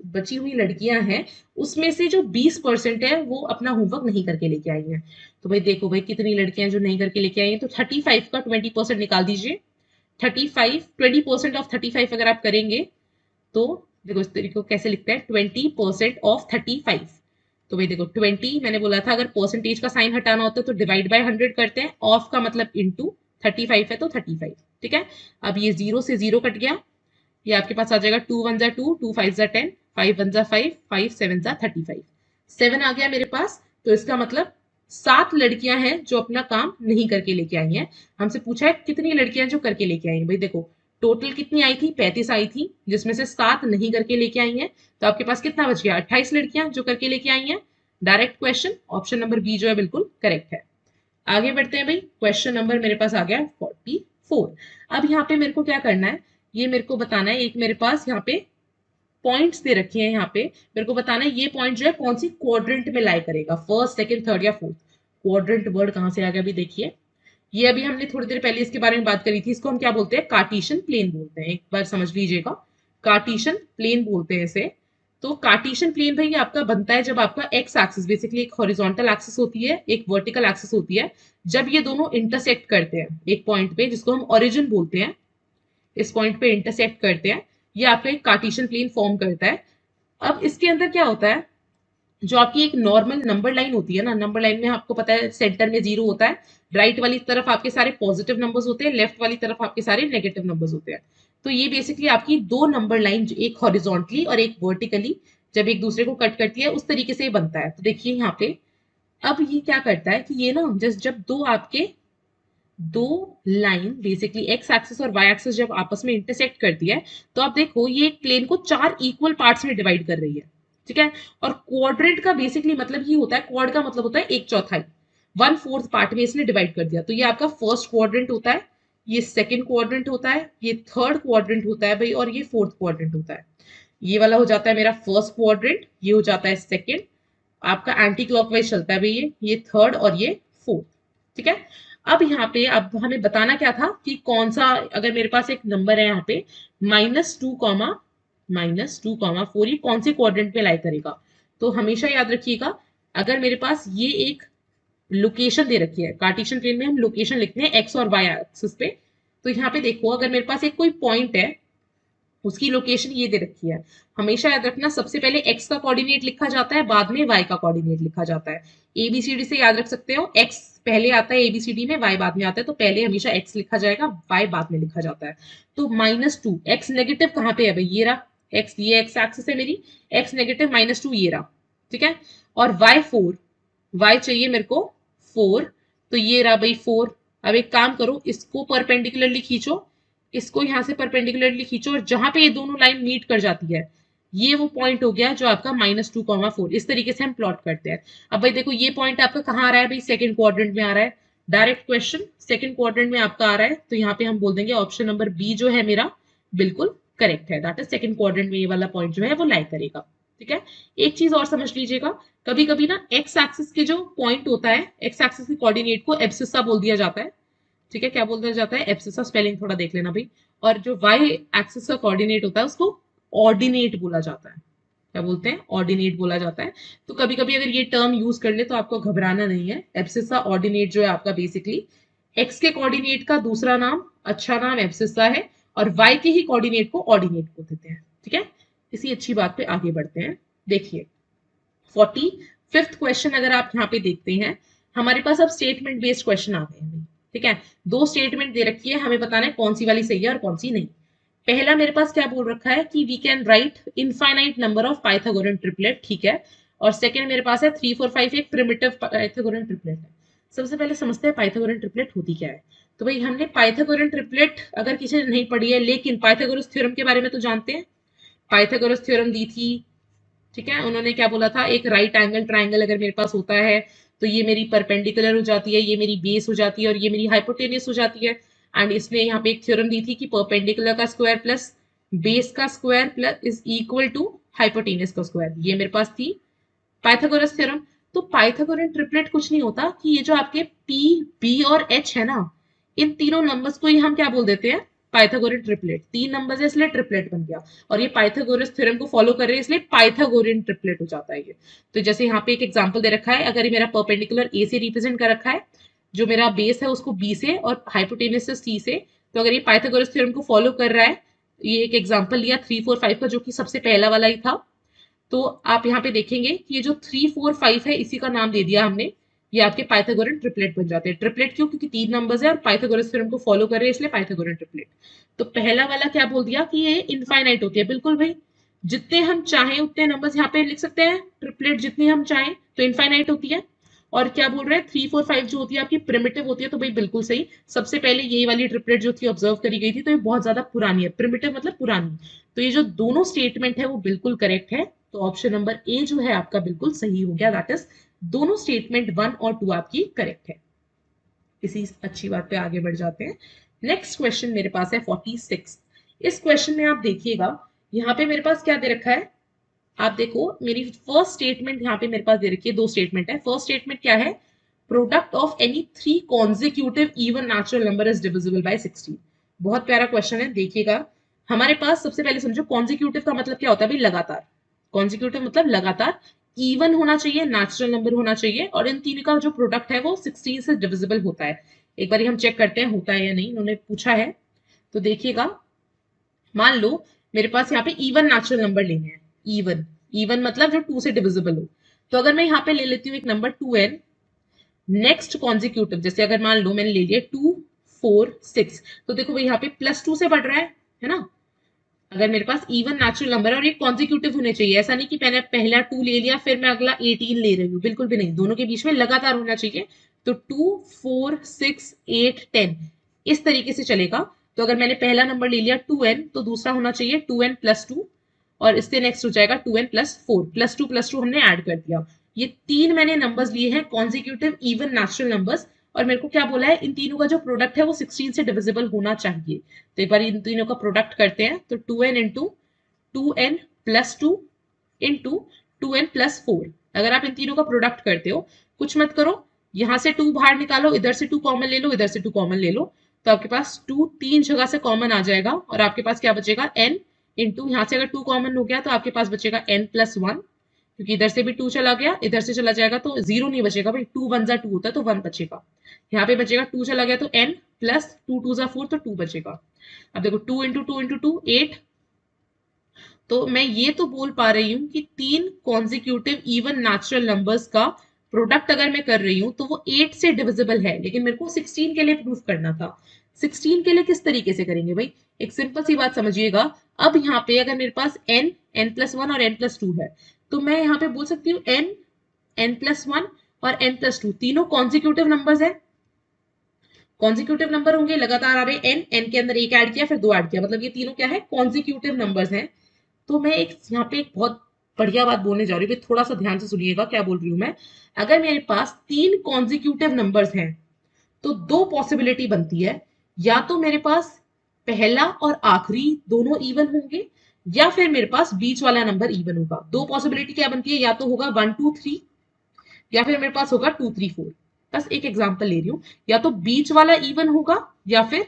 बची हुई लड़कियां हैं उसमें से जो 20% है वो अपना होमवर्क नहीं करके लेके आई हैं। तो भाई देखो भाई कितनी लड़कियां जो नहीं करके लेके आई हैं, तो 35 का 20% निकाल दीजिए। 35 20% ऑफ 35 अगर आप करेंगे तो देखो इस तरीके को कैसे लिखते हैं, 20% ऑफ 35। तो भाई देखो 20 मैंने बोला था, अगर परसेंटेज का साइन हटाना होता है तो डिवाइड बाय 100 करते हैं, ऑफ का मतलब इनटू 35 है तो 35, ठीक है। अब ये 0 से 0 कट गया, ये आपके पास आ जाएगा 2 1 जा 2, 2 5 जा 10, 5 1 जा 5, 5 7 जा 35, 7 आ गया मेरे पास। तो इसका मतलब 7 लड़कियां हैं जो अपना काम नहीं करके लेके आई हैं। हमसे पूछा है कितनी लड़कियां जो करके लेके आई हैं। भाई देखो टोटल कितनी आई थी, 35 आई थी, जिसमें से 7 नहीं करके लेके आई हैं। तो आपके पास कितना बच गया, 28 लड़कियां जो करके लेके आई हैं। Direct question, option number B जो है बिल्कुल करेक्ट है। आगे बढ़ते हैं भाई। क्वेश्चन नंबर मेरे पास आ गया 44। अब यहाँ पे मेरे को क्या करना है, ये मेरे को बताना है, एक मेरे पास यहाँ पे पॉइंट्स दे रखे हैं, यहाँ पे मेरे को बताना है ये पॉइंट जो है कौन सी क्वाड्रेंट में लाई करेगा, फर्स्ट सेकंड थर्ड या फोर्थ। क्वाड्रेंट वर्ड कहां से आ गया अभी देखिए, ये अभी हमने थोड़ी देर पहले इसके बारे में बात करी थी, इसको हम क्या बोलते हैं, कार्टेशियन प्लेन बोलते हैं। एक बार समझ लीजिएगा, कार्टेशियन प्लेन बोलते हैं इसे। तो कार्टेशियन प्लेन भाई आपका बनता है जब आपका एक्स एक्सिस, बेसिकली एक हॉरिजॉन्टल एक्सिस होती है, एक वर्टिकल एक्सिस होती है, जब ये दोनों इंटरसेक्ट करते हैं एक पॉइंट पे जिसको हम ओरिजिन बोलते हैं, इस पॉइंट पे इंटरसेक्ट करते हैं, ये आपका एक कार्टेशियन प्लेन फॉर्म करता है। अब इसके अंदर क्या होता है, जो आपकी एक नॉर्मल नंबर लाइन होती है ना, नंबर लाइन में आपको पता है सेंटर में 0 होता है, राइट वाली तरफ आपके सारे पॉजिटिव नंबर्स होते हैं, लेफ्ट वाली तरफ आपके सारे नेगेटिव नंबर्स होते हैं। तो ये बेसिकली आपकी दो नंबर लाइन, एक हॉरिजॉन्टली और एक वर्टिकली, जब एक दूसरे को कट करती है उस तरीके से बनता है। तो देखिए यहाँ पे अब ये क्या करता है कि ये ना जब दो आपके दो लाइन बेसिकली एक्स एक्सिस और वाई एक्सिस जब आपस में इंटरसेक्ट करती है, तो आप देखो ये एक प्लेन को 4 इक्वल पार्ट्स में डिवाइड कर रही है, ठीक है। और क्वाड्रेंट का बेसिकली मतलब ये होता है, क्वाड का मतलब होता है एक चौथाई, 1/4 पार्ट में इसने डिवाइड कर दिया। तो ये आपका फर्स्ट क्वाड्रेंट होता है, ये सेकंड क्वाड्रेंट होता है, ये थर्ड क्वाड्रेंट होता है भाई, और ये फोर्थ क्वाड्रेंट होता है। ये वाला हो जाता है मेरा फर्स्ट क्वाड्रेंट, ये हो जाता है सेकंड, आपका एंटी क्लॉकवाइज चलता है भाई, ये थर्ड और ये फोर्थ, ठीक है। अब यहाँ पे अब हमें बताना क्या था कि कौन सा, अगर मेरे पास एक नंबर है यहाँ पे -2, -4, ये कौन से क्वाड्रेंट में लाई करेगा। तो हमेशा याद रखिएगा, अगर मेरे पास ये एक लोकेशन दे रखी है, कार्टेशियन प्लेन में हम लोकेशन लिखते हैं एक्स और वाई एक्सिस पे, तो यहाँ पे देखो अगर मेरे पास एक कोई पॉइंट है, उसकी लोकेशन ये दे रखी है, हमेशा याद रखना सबसे पहले एक्स का कोऑर्डिनेट लिखा जाता है, बाद में वाई का कोऑर्डिनेट लिखा जाता है। एबीसीडी से याद रख सकते हो, एक्स पहले आता है एबीसीडी में, वाई बाद में आता है, तो पहले हमेशा एक्स लिखा जाएगा, वाई बाद में लिखा जाता है। तो -2, एक्स नेगेटिव कहाँ पे है भाई, ये रहा एक्स, ये एक्स एक्सिस है मेरी, एक्स नेगेटिव -2 ये रहा, ठीक है। और वाई 4, वाई चाहिए मेरे को 4, तो ये रहा भाई 4। अब एक काम करो, इसको परपेंडिकुलरली खींचो, इसको यहां से परपेंडिकुलरली खींचो, और जहां पे ये दोनों लाइन मीट कर जाती है, ये वो पॉइंट हो गया जो आपका -2, 4। इस तरीके से हम प्लॉट करते हैं। अब भाई देखो ये पॉइंट आपका कहाँ आ रहा है भाई, सेकंड क्वाड्रेंट में आ रहा है। डायरेक्ट क्वेश्चन, सेकंड क्वाड्रेंट में आपका आ रहा है, तो यहाँ पे हम बोल देंगे ऑप्शन नंबर बी जो है मेरा बिल्कुल करेक्ट है, दैट इज सेकंड क्वाड्रेंट में ये वाला पॉइंट जो है वो लाई करेगा। ठीक है। एक चीज और समझ लीजिएगा, कभी कभी ना एक्स एक्सिस के जो पॉइंट होता है, एक्स एक्सिस के कोऑर्डिनेट को एब्सिसा बोल दिया जाता है। ठीक है, क्या बोल दिया जाता है? एब्सिसा। स्पेलिंग थोड़ा देख लेना भाई। और जो वाई एक्सिस का कोऑर्डिनेट होता है उसको ऑर्डिनेट बोला जाता है। क्या बोलते हैं? ऑर्डिनेट बोला जाता है। तो कभी कभी अगर ये टर्म यूज कर ले तो आपको घबराना नहीं है। एब्सिसा ऑर्डिनेट जो है आपका बेसिकली एक्स के कोऑर्डिनेट का दूसरा नाम, अच्छा नाम एब्सिसा है, और वाई के ही कोऑर्डिनेट को ऑर्डिनेट को देते हैं। ठीक है, इसी अच्छी बात पे आगे बढ़ते हैं। देखिए 45th क्वेश्चन अगर आप यहाँ पे देखते हैं, हमारे पास अब स्टेटमेंट बेस्ड क्वेश्चन आ गए हैं। ठीक है, दो स्टेटमेंट दे रखी है, हमें बताना है कौन सी वाली सही है और कौन सी नहीं। पहला मेरे पास क्या बोल रखा है कि we can write infinite number of Pythagorean triplet. ठीक है, और सेकंड मेरे पास है 3 4 5 एक प्रिमिटिव पाइथागोरन ट्रिपलेट है। सबसे पहले समझते हैं पाइथागोरन ट्रिपलेट होती क्या है। तो भाई हमने पाइथागोरन ट्रिपलेट अगर किसी ने नहीं पढ़ी है, लेकिन पाइथागोरस थ्योरम के बारे में तो जानते हैं। पाइथागोरस थ्योरम दी थी। ठीक है, उन्होंने क्या बोला था, एक राइट एंगल ट्राइंगल अगर मेरे पास होता है तो ये मेरी परपेंडिकुलर हो जाती है, ये मेरी बेस हो जाती है, और ये मेरी हाइपोटेनियस हो जाती है। एंड इसने यहाँ पे एक थ्योरम दी थी कि परपेंडिकुलर का स्क्वायर प्लस बेस का square plus is equal to hypotenuse का स्क्वायर। ये मेरे पास थी पाइथागोरस थ्योरम। तो पाइथागोरन ट्रिपलेट कुछ नहीं होता कि ये जो आपके पी, बी और एच है ना, इन तीनों नंबर्स को ही हम क्या बोल देते हैं? Pythagorean triplet. तीन नंबर्स है इसलिए ट्रिपलेट बन गया, और ये पाइथागोरस थ्योरम को फॉलो कर रहे हैं इसलिए पाइथागोरियन ट्रिपलेट हो जाता है ये। तो जैसे यहाँ पे एक एग्जांपल दे रखा है, अगर ये मेरा परपेंडिकुलर ए से रिप्रेजेंट कर रखा है, जो मेरा बेस है उसको बी से और हाइपोटेनस सी से, तो अगर ये पाइथागोरस थ्योरम को फॉलो कर रहा है, ये एक एग्जांपल लिया 3 4 5 का जो कि सबसे पहला वाला ही था, तो आप यहाँ पे देखेंगे कि ये जो 3 4 5 है इसी का नाम दे दिया हमने, ये आपके पाइथागोरन ट्रिपलेट बन जाते हैं। ट्रिपलेट क्यों? क्योंकि तीन नंबर्स है और पाइथागोरस थ्योरम को फॉलो कर रहे हैं इसलिए पाइथागोरन ट्रिपलेट। तो पहला वाला क्या बोल दिया कि ये इनफाइनाइट होती है। बिल्कुल भाई, जितने हम चाहें उतने नंबर्स यहाँ पे लिख सकते हैं। ट्रिपलेट जितनी हम चाहें तो इनफाइनाइट होती है। और क्या बोल रहे हैं, 3 4 5 जो होती है आपकी प्रिमिटिव होती है। तो भाई बिल्कुल सही, सबसे पहले यही वाली ट्रिपलेट जो थी ऑब्जर्व करी गई थी, तो ये बहुत ज्यादा पुरानी है। प्रिमिटिव मतलब पुरानी। तो ये जो दोनों स्टेटमेंट है वो बिल्कुल करेक्ट है। तो ऑप्शन नंबर ए जो है आपका बिल्कुल सही हो गया। दैट इज दोनों स्टेटमेंट 1 और 2 आपकी करेक्ट है। इसी अच्छी बात पे आगे बढ़ जाते हैं। नेक्स्ट क्वेश्चन मेरे पास है 46। इस क्वेश्चन में आप देखिएगा, यहाँ पे मेरे पास क्या दे रखा है। आप देखो मेरी फर्स्ट स्टेटमेंट यहाँ पे मेरे पास दे रखी है, दो स्टेटमेंट है। फर्स्ट स्टेटमेंट क्या है? Product of any 3 consecutive even natural number is divisible by 16। बहुत प्यारा क्वेश्चन है, देखिएगा। हमारे पास सबसे पहले समझो कॉन्जिक्यूटिव का मतलब क्या होता है भाई? लगातार। कॉन्जिक्यूटिव मतलब लगातार, इवन होना चाहिए, नेचुरल नंबर होना चाहिए, और इन तीन का जो प्रोडक्ट है वो 16 से डिविजिबल होता है। एक बार हम चेक करते हैं होता है या नहीं, उन्होंने पूछा है। तो देखिएगा, मान लो मेरे पास यहाँ पे इवन नेचुरल नंबर लेने हैं। इवन, इवन मतलब जो 2 से डिविजिबल हो। तो अगर मैं यहाँ पे ले लेती हूँ एक नंबर 2n, नेक्स्ट कॉन्जिक्यूटिव, जैसे अगर मान लो मैंने ले लिया 2 4 6, तो देखो भाई यहाँ पे +2 से बढ़ रहा है ना। अगर मेरे पास इवन नेचुरल नंबर है और ये कॉन्जिक्यूटिव होने चाहिए, ऐसा नहीं कि मैंने पहला 2 ले लिया फिर मैं अगला 18 ले रही हूँ, बिल्कुल भी नहीं, दोनों के बीच में लगातार होना चाहिए। तो 2 4 6 8 10 इस तरीके से चलेगा। तो अगर मैंने पहला नंबर ले लिया 2n, तो दूसरा होना चाहिए 2n + 2, और इससे नेक्स्ट हो जाएगा 2n + 4, +2 हमने ऐड कर दिया। ये तीन मैंने नंबर्स लिए हैं कॉन्जिक्यूटिव इवन नेचुरल नंबर्स, और मेरे को क्या बोला है, इन तीनों का जो प्रोडक्ट है वो 16 से डिविजिबल होना चाहिए। तो एक बार इन तीनों का प्रोडक्ट करते हैं, तो 2n into 2n + 2 into 2n + 4। अगर आप इन तीनों का प्रोडक्ट करते हो, कुछ मत करो, यहां से 2 बाहर निकालो, इधर से 2 कॉमन ले लो, इधर से 2 कॉमन ले लो, तो आपके पास 2 तीन जगह से कॉमन आ जाएगा, और आपके पास क्या बचेगा, n इंटू, यहां से अगर 2 कॉमन हो गया तो आपके पास बचेगा n + 1, क्योंकि इधर से भी 2 चला गया, इधर से चला जाएगा तो 0 नहीं बचेगा भाई, 2 1 जा 2 होता है तो 1 बचेगा। यहाँ पे बचेगा 2 चला गया तो n + 2 2 जा 4 तो 2 बचेगा। अब देखो 2 इंटू 2 इंटू 2 8। तो मैं ये तो बोल पा रही हूँ कि तीन कॉन्जिक्यूटिव इवन नेचुरल नंबर्स का प्रोडक्ट अगर मैं कर रही हूँ तो वो 8 से डिविजिबल है, लेकिन मेरे को 16 के लिए प्रूफ करना था। 16 के लिए किस तरीके से करेंगे भाई? एक सिंपल सी बात समझिएगा। अब यहाँ पे अगर मेरे पास n n+1 और n+2 है, तो मैं यहाँ पे बोल सकती हूँ n n+1 और n+2 तीनों कॉन्जिक्यूटिव नंबर्स है। कॉन्जिक्यूटिव नंबर होंगे, लगातार आ रहे n, n के अंदर एक ऐड किया फिर दो ऐड किया, मतलब ये तीनों क्या है, कॉन्जिक्यूटिव नंबर्स हैं। तो मैं एक यहाँ पे एक बहुत बढ़िया बात बोलने जा रही हूँ, थोड़ा सा ध्यान से सुनिएगा क्या बोल रही हूँ मैं। अगर मेरे पास तीन कॉन्जिक्यूटिव नंबर्स हैं तो दो पॉसिबिलिटी बनती है, या तो मेरे पास पहला और आखिरी दोनों इवन होंगे, या फिर मेरे पास बीच वाला नंबर इवन होगा। दो पॉसिबिलिटी क्या बनती है, या तो होगा 1 2 3 या फिर मेरे पास होगा 2 3 4। बस एक एग्जांपल ले रही हूं, या तो बीच वाला इवन होगा या फिर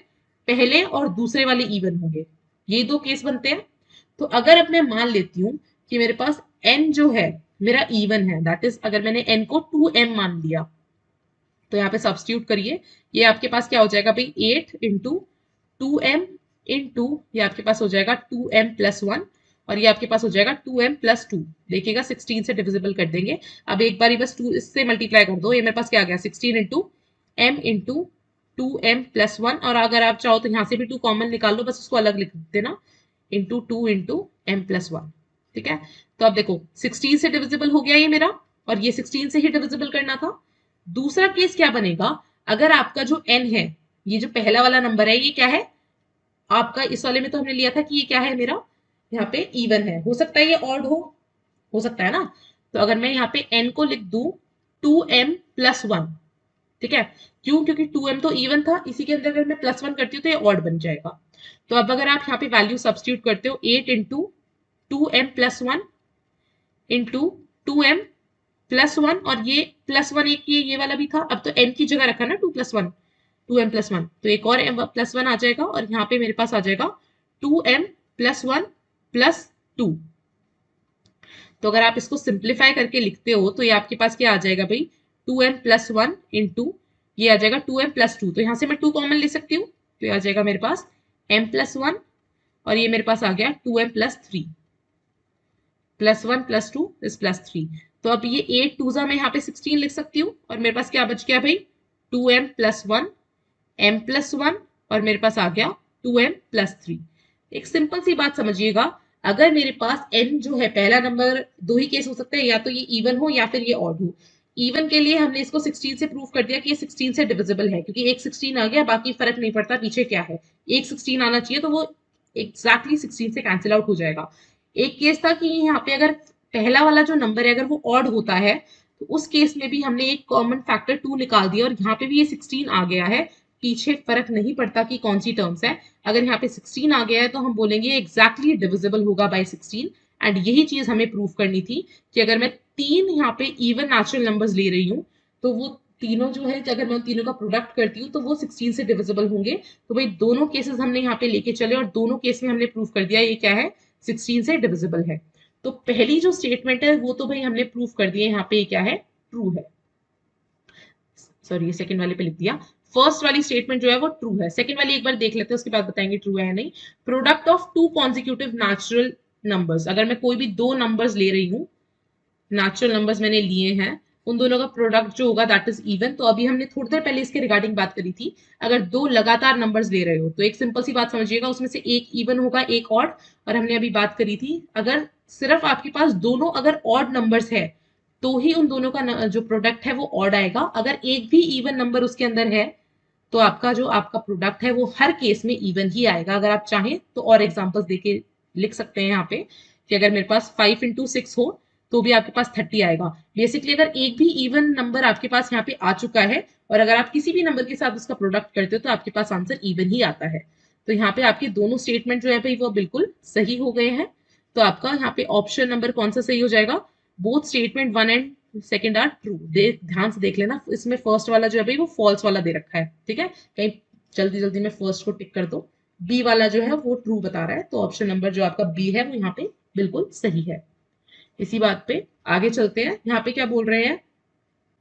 पहले और दूसरे वाले इवन होंगे। ये दो केस बनते हैं। तो अगर अब मैं मान लेती हूं कि मेरे पास n जो है मेरा इवन है, दैट इज अगर मैंने n को 2m मान लिया, तो यहाँ पे सब्स्टिट्यूट करिए। ये आपके पास क्या हो जाएगा भाई, 8 इंटू 2m इंटू ये आपके पास हो जाएगा 2m प्लस 1, और ये आपके पास हो जाएगा 2m प्लस 2। देखिएगा 16 से डिविजिबल कर देंगे। अब एक बार बस 2 इससे मल्टीप्लाई कर दो, ये मेरे पास क्या आ गया 16 into m into 2m plus 1, और अगर आप चाहो तो यहाँ से भी 2 कॉमन निकाल लो, बस उसको अलग लिख देना, इंटू 2 इंटू m प्लस 1। ठीक है, तो अब देखो 16 से डिविजिबल हो गया ये मेरा, और ये 16 से ही डिविजिबल करना था। दूसरा केस क्या बनेगा, अगर आपका जो n है, ये जो पहला वाला नंबर है, ये क्या है आपका, इस वाले में तो हमने लिया था कि ये क्या है मेरा, यहाँ पे इवन है। हो सकता है ये ऑड हो सकता है ना। तो अगर मैं यहाँ पे n को लिख दूं 2m प्लस 1, ठीक है, क्यों, क्योंकि 2m तो इवन था, इसी के अंदर अगर मैं प्लस 1 करती हूँ तो ये ऑड बन जाएगा। तो अब अगर आप यहाँ पे वैल्यू सब्स्टिट्यूट करते हो, 8 into 2m plus 1 into 2m plus 1, और ये प्लस 1 एक ये वाला भी था, अब तो n की जगह रखा ना 2 प्लस 1, 2m प्लस 1, तो एक और m प्लस 1 आ जाएगा, और यहाँ पे मेरे पास आ जाएगा 2m प्लस 1 प्लस 2। तो अगर आप इसको सिंप्लीफाई करके लिखते हो तो ये आपके पास क्या आ जाएगा भाई, 2m प्लस 1 इंटू ये आ जाएगा 2m प्लस 2, तो यहाँ से मैं 2 कॉमन ले सकती हूँ, तो ये आ जाएगा मेरे पास m प्लस 1, और ये मेरे पास आ गया 2m plus 3, plus 1 plus 2 is plus 3। तो अब ये 8 टू मैं यहाँ पे 16 लिख सकती हूँ, और मेरे पास क्या बच गया भाई, 2m प्लस 1 m प्लस 1, और मेरे पास आ गया 2m प्लस 3। एक सिंपल सी बात समझिएगा, अगर मेरे पास n जो है पहला नंबर, दो ही केस हो सकते हैं, या तो ये इवन हो या फिर ये ऑड हो। इवन के लिए हमने इसको 16 से प्रूव कर दिया कि ये 16 से डिविजिबल है, क्योंकि एक 16 आ गया, बाकी फर्क नहीं पड़ता पीछे क्या है, एक 16 आना चाहिए, तो वो एग्जैक्टली 16 से कैंसिल आउट हो जाएगा। एक केस था कि यहाँ पे अगर पहला वाला जो नंबर है अगर वो ऑड होता है, तो उस केस में भी हमने एक कॉमन फैक्टर 2 निकाल दिया, और यहाँ पे भी ये 16 आ गया है, पीछे फर्क नहीं पड़ता कि कौन सी टर्म्स है। अगर यहाँ पे 16 आ गया है तो हम बोलेंगे एग्जैक्टली डिविजिबल होगा बाय 16। एंड यही चीज हमें प्रूव करनी थी कि अगर मैं तीन यहाँ पे इवन नेचुरल नंबर्स ले रही हूँ, तो वो तीनों जो है, अगर मैं उन तीनों का प्रोडक्ट करती हूँ तो वो 16 से डिविजिबल होंगे। तो भाई दोनों केसेस हमने यहाँ पे लेके चले, और दोनों केस में हमने प्रूव कर दिया ये क्या है, 16 से डिविजिबल है। तो पहली जो स्टेटमेंट है वो तो भाई हमने प्रूव कर दिया, यहाँ पे क्या है, ट्रू है। सॉरी, सेकंड वाले पे लिख दिया, फर्स्ट वाली स्टेटमेंट जो है वो ट्रू है। सेकंड वाली एक बार देख लेते हैं, उसके बाद बताएंगे ट्रू है या नहीं। Product of two consecutive natural numbers, अगर मैं कोई भी दो नंबर्स ले रही हूँ, नेचुरल नंबर्स मैंने लिए हैं, उन दोनों का प्रोडक्ट जो होगा दैट इज इवन। तो अभी हमने थोड़ी देर पहले इसके रिगार्डिंग बात करी थी, अगर दो लगातार नंबर्स ले रहे हो तो एक सिंपल सी बात समझिएगा, उसमें से एक इवन होगा एक ऑड। और हमने अभी बात करी थी, अगर सिर्फ आपके पास दोनों अगर ऑड नंबर्स है तो ही उन दोनों का जो प्रोडक्ट है वो ऑड आएगा। अगर एक भी इवन नंबर उसके अंदर है तो आपका जो आपका प्रोडक्ट है वो हर केस में इवन ही आएगा। अगर आप चाहें तो और एग्जांपल्स देके लिख सकते हैं यहाँ पे, कि अगर मेरे पास 5 इंटू 6 हो तो भी आपके पास 30 आएगा। बेसिकली अगर एक भी इवन नंबर आपके पास यहाँ पे आ चुका है, और अगर आप किसी भी नंबर के साथ उसका प्रोडक्ट करते हो तो आपके पास आंसर इवन ही आता है। तो यहाँ पे आपके दोनों स्टेटमेंट जो है भाई वो बिल्कुल सही हो गए हैं। तो आपका यहाँ पे ऑप्शन नंबर कौन सा सही हो जाएगा, both statement 1 and second are true. ध्यान से देख लेना, इसमें फर्स्ट वाला जो है भाई वो फॉल्स वाला दे रखा है, ठीक है, कहीं जल्दी जल्दी में फर्स्ट को टिक कर दो। बी वाला जो है वो ट्रू बता रहा है, तो ऑप्शन नंबर जो आपका बी है वो यहाँ पे बिल्कुल सही है। इसी बात पे आगे चलते हैं, यहाँ पे क्या बोल रहे हैं,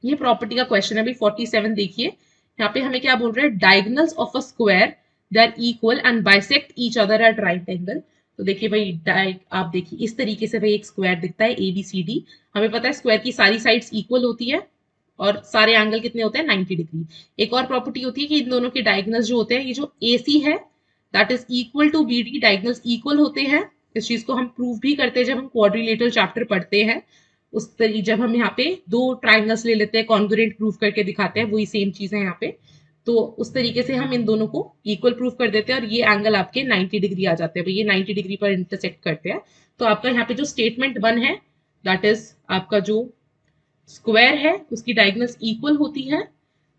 ये प्रॉपर्टी का क्वेश्चन है अभी 47। देखिए यहाँ पे हमें क्या बोल रहे हैं, diagonals of a square they are equal and bisect each other at right angle. तो देखिए भाई आप देखिए इस तरीके से भाई एक स्क्वायर दिखता है ABCD। हमें पता है स्क्वायर की सारी साइड्स इक्वल होती है और सारे एंगल कितने होते हैं, 90 डिग्री। एक और प्रॉपर्टी होती है कि इन दोनों के डायगोनल्स जो होते हैं, ये जो AC है that is equal to BD, diagonals equal होते हैं। इस चीज को हम प्रूव भी करते हैं जब हम क्वाड्रिलेटरल चैप्टर पढ़ते हैं। उस तरीके जब हम यहाँ पे दो ट्राइंगल्स ले लेते हैं, कॉन्ग्रुएंट प्रूफ करके दिखाते हैं, वही सेम चीज है यहाँ पे। तो उस तरीके से हम इन दोनों को इक्वल प्रूफ कर देते हैं, और ये एंगल आपके 90 डिग्री आ जाते हैं, ये 90 डिग्री पर इंटरसेक्ट करते हैं। तो आपका यहाँ पे जो स्टेटमेंट 1 है दैट इज आपका जो स्क्वायर है उसकी डायगोनल्स इक्वल होती है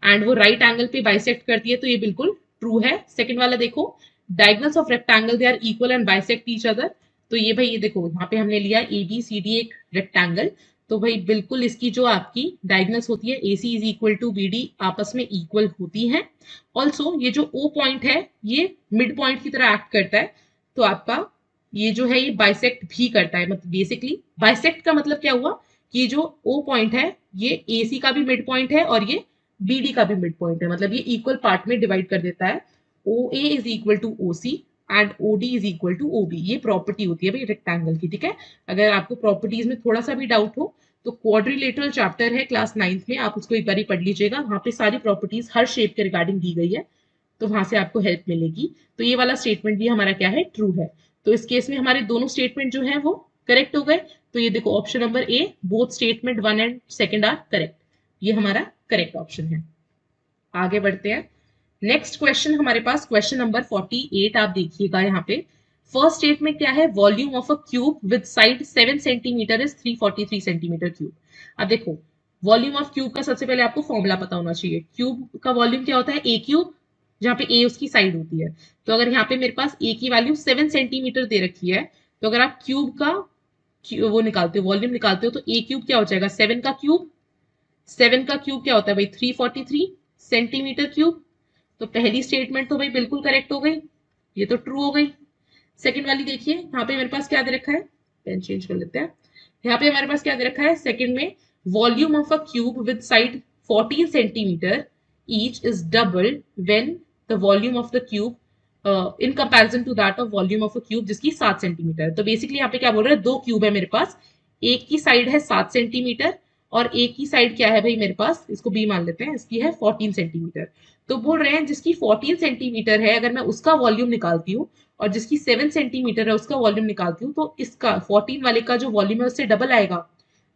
एंड वो राइट एंगल पे बाइसेक्ट करती है, तो ये बिल्कुल ट्रू है। सेकंड वाला देखो, diagonals of rectangle they are equal and bisect each other, तो ये भाई ये देखो यहाँ पे हमने लिया ए बी सी डी एक रेक्टेंगल, तो भाई बिल्कुल इसकी जो आपकी डायगोनल्स होती है A C is equal to B D आपस में इक्वल होती हैं। ऑल्सो ये जो ओ पॉइंट है ये मिड पॉइंट की तरह एक्ट करता है, तो आपका ये जो है ये बाइसेक्ट भी करता है। मतलब बेसिकली बाइसेक्ट का मतलब क्या हुआ कि जो ओ पॉइंट है ये ए सी का भी मिड पॉइंट है और ये बी डी का भी मिड पॉइंट है, मतलब ये इक्वल पार्ट में डिवाइड कर देता है। O A is equal to O C and OD is equal to OB, ये प्रॉपर्टी होती है भाई रेक्टेंगल की, ठीक है। अगर आपको प्रॉपर्टीज में थोड़ा सा भी डाउट हो तो क्वाड्रिलेटरल चैप्टर है क्लास 9th में, आप उसको एक बार पढ़ लीजिएगा, वहां पे सारी प्रॉपर्टीज हर शेप के रिगार्डिंग दी गई है, तो वहां से आपको हेल्प मिलेगी। तो ये वाला स्टेटमेंट भी हमारा क्या है, ट्रू है। तो इस केस में हमारे दोनों स्टेटमेंट जो है वो करेक्ट हो गए। तो ये देखो option number A, both statement 1 and 2 are correct, ये हमारा करेक्ट ऑप्शन है। आगे बढ़ते हैं। नेक्स्ट क्वेश्चन हमारे पास क्वेश्चन नंबर 48, आप देखिएगा यहाँ पे फर्स्ट स्टेटमेंट क्या है, volume of a cube with side 7 centimetre is 343 centimetre cube. अब देखो वॉल्यूम ऑफ क्यूब का सबसे पहले आपको फॉर्मूला पता होना चाहिए। क्यूब का वॉल्यूम क्या होता है, ए क्यूब, जहाँ पे ए उसकी साइड होती है। तो अगर यहाँ पे मेरे पास ए की वैल्यू 7 सेंटीमीटर दे रखी है, तो अगर आप क्यूब का वो निकालते हो, वॉल्यूम निकालते हो, तो ए क्यूब क्या हो जाएगा, 7 का क्यूब, 7 का क्यूब क्या होता है भाई 343 सेंटीमीटर क्यूब। तो पहली स्टेटमेंट तो भाई बिल्कुल करेक्ट हो गई, ये तो ट्रू हो गई। सेकंड वाली देखिए, यहाँ पे मेरे पास क्या दे रखा है, पेन चेंज कर लेते हैं। यहाँ पे हमारे पास क्या दे रखा है सेकंड में, volume of a cube with side 14 centimetre each is double when the volume of the cube in comparison to that of volume of a cube जिसकी 7 सेंटीमीटर। तो बेसिकली यहाँ पे क्या बोल रहे हैं, दो क्यूब है मेरे पास, एक की साइड है 7 सेंटीमीटर और एक की साइड क्या है भाई मेरे पास, इसको बी मान लेते हैं, इसकी है 14 सेंटीमीटर। तो बोल रहे हैं जिसकी 14 सेंटीमीटर है अगर मैं उसका वॉल्यूम निकालती हूँ और जिसकी 7 सेंटीमीटर है उसका वॉल्यूम निकालती हूँ, तो इसका 14 वाले का जो वॉल्यूम है उससे डबल आएगा।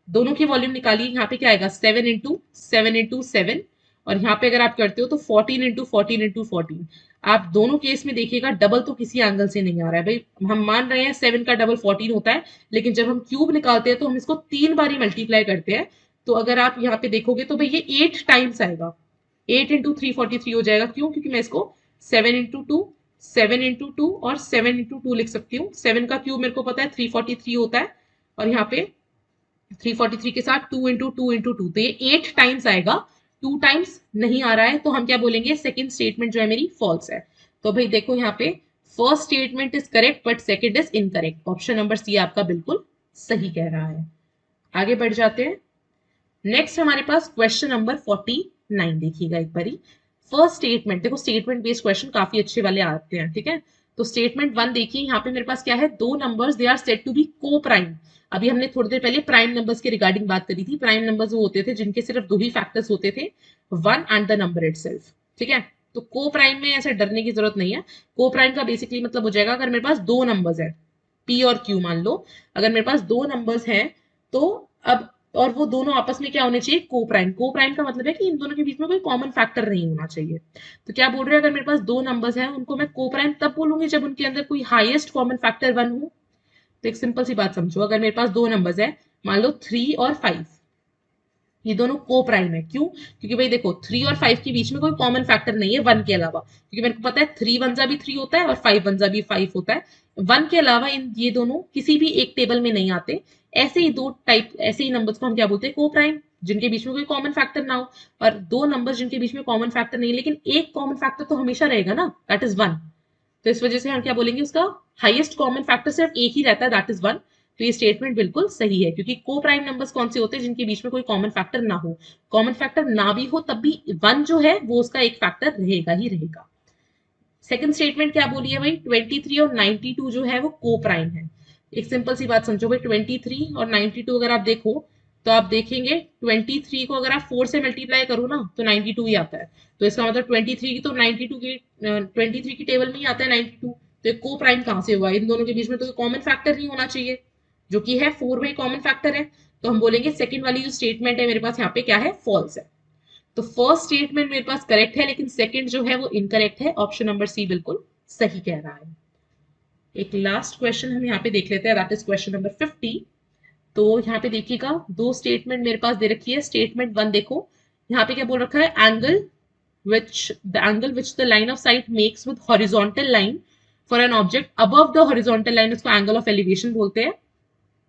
दोनों की वॉल्यूम निकालिए, यहाँ पे क्या आएगा 7 इंटू 7 और यहाँ पे अगर आप करते हो तो 14 इंटू 14 आप दोनों केस में देखिएगा डबल तो किसी एंगल से नहीं आ रहा है भाई। हम मान रहे हैं 7 का डबल 14 होता है, लेकिन जब हम क्यूब निकालते हैं तो हम इसको 3 बार ही मल्टीप्लाई करते हैं। तो अगर आप यहाँ पे देखोगे तो भाई ये 8 टाइम्स आएगा, 8 इंटू 343 हो जाएगा। क्यों, क्योंकि मैं इसको 7 इंटू 2, 7 इंटू 2 और 7 इंटू 2 लिख सकती हूँ। 7 का क्यूब मेरे को पता है 343 होता है, और यहाँ पे 343 के साथ 2 इंटू 2 तो ये 8 टाइम्स आएगा, 2 टाइम्स नहीं आ रहा है, तो हम क्या बोलेंगे, सेकंड स्टेटमेंट जो है मेरी फॉल्स है। तो भाई देखो यहाँ पे first statement is correct but second is incorrect, option number C आपका बिल्कुल सही कह रहा है। आगे बढ़ जाते हैं। नेक्स्ट हमारे पास क्वेश्चन नंबर 49 देखिएगा एक बारी। फर्स्ट स्टेटमेंट देखो, स्टेटमेंट बेस्ड क्वेश्चन काफी अच्छे वाले आते हैं, ठीक है। तो स्टेटमेंट 1 देखिए, यहाँ पे मेरे पास क्या है, दो numbers they are said to be coprime. अभी हमने थोड़ी देर पहले प्राइम नंबर्स के रिगार्डिंग बात करी थी। प्राइम नंबर्स वो होते थे जिनके सिर्फ दो ही फैक्टर्स होते थे, 1 एंड द नंबर इटसेल्फ, ठीक है। तो को प्राइम में ऐसे डरने की जरूरत नहीं है। को प्राइम का बेसिकली मतलब हो जाएगा, अगर मेरे पास दो नंबर्स है पी और क्यू मान लो, अगर मेरे पास दो नंबर्स हैं तो अब, और वो दोनों आपस में क्या होने चाहिए, को प्राइम। को प्राइम का मतलब है कि इन दोनों के बीच में कोई कॉमन फैक्टर नहीं होना चाहिए। तो क्या बोल रहे हैं, अगर मेरे पास दो नंबर्स हैं उनको मैं को प्राइम तब बोलूंगी जब उनके अंदर कोई हाईएस्ट कॉमन फैक्टर 1 हो। तो एक सिंपल सी बात समझो, अगर मेरे पास दो नंबर्स है मान लो 3 और 5, ये दोनों को प्राइम है। क्यों, क्योंकि भाई देखो 3 और 5 के बीच में कोई कॉमन फैक्टर नहीं है 1 के अलावा, क्योंकि मेरे को पता है 3 वनजा भी 3 होता है और 5 वनजा भी 5 होता है। 1 के अलावा इन ये दोनों किसी भी एक टेबल में नहीं आते। ऐसे ही दो टाइप, ऐसे ही नंबर्स को हम क्या बोलते हैं, को प्राइम, जिनके बीच में कोई कॉमन फैक्टर ना हो। और दो नंबर्स जिनके बीच में कॉमन फैक्टर नहीं है लेकिन एक कॉमन फैक्टर तो हमेशा रहेगा ना, दैट इज 1। तो इस वजह से हम क्या बोलेंगे, उसका हाईएस्ट कॉमन फैक्टर सिर्फ एक ही रहता है, दैट इज 1। तो ये स्टेटमेंट बिल्कुल सही है, क्योंकि को प्राइम नंबर्स कौन से होते हैं, जिनके बीच में कोई कॉमन फैक्टर ना हो। कॉमन फैक्टर ना भी हो तब भी 1 जो है वो उसका एक फैक्टर रहेगा ही रहेगा। सेकंड स्टेटमेंट क्या बोली है भाई, 23 और 92 जो है वो को प्राइम है। एक सिंपल सी बात समझो भाई, 23 और 92 अगर आप देखो तो आप देखेंगे 23 को अगर आप 4 से मल्टीप्लाई करो ना तो 92 ही आता है। तो इसका मतलब 23 की तो 92 की 23 की टेबल में ही आता है 92। तो ये को प्राइम कहां से हुआ, इन दोनों के बीच में तो कॉमन फैक्टर नहीं होना चाहिए, जो कि है 4 भाई कॉमन फैक्टर है। तो हम बोलेंगे सेकंड वाली जो स्टेटमेंट है मेरे पास यहाँ पे क्या है, फॉल्स है। तो फर्स्ट स्टेटमेंट मेरे पास करेक्ट है लेकिन सेकंड जो है वो इनकरेक्ट है, ऑप्शन नंबर सी बिल्कुल सही कह रहा है। एक लास्ट क्वेश्चन हम यहाँ पे देख लेते हैं, दैट इज क्वेश्चन नंबर 50। तो यहाँ पे देखिएगा दो स्टेटमेंट मेरे पास दे रखी है। स्टेटमेंट 1 देखो, यहाँ पे क्या बोल रखा है, angle which the angle which the line of sight makes with horizontal line for an object above the horizontal line उसको एंगल ऑफ एलिवेशन बोलते हैं,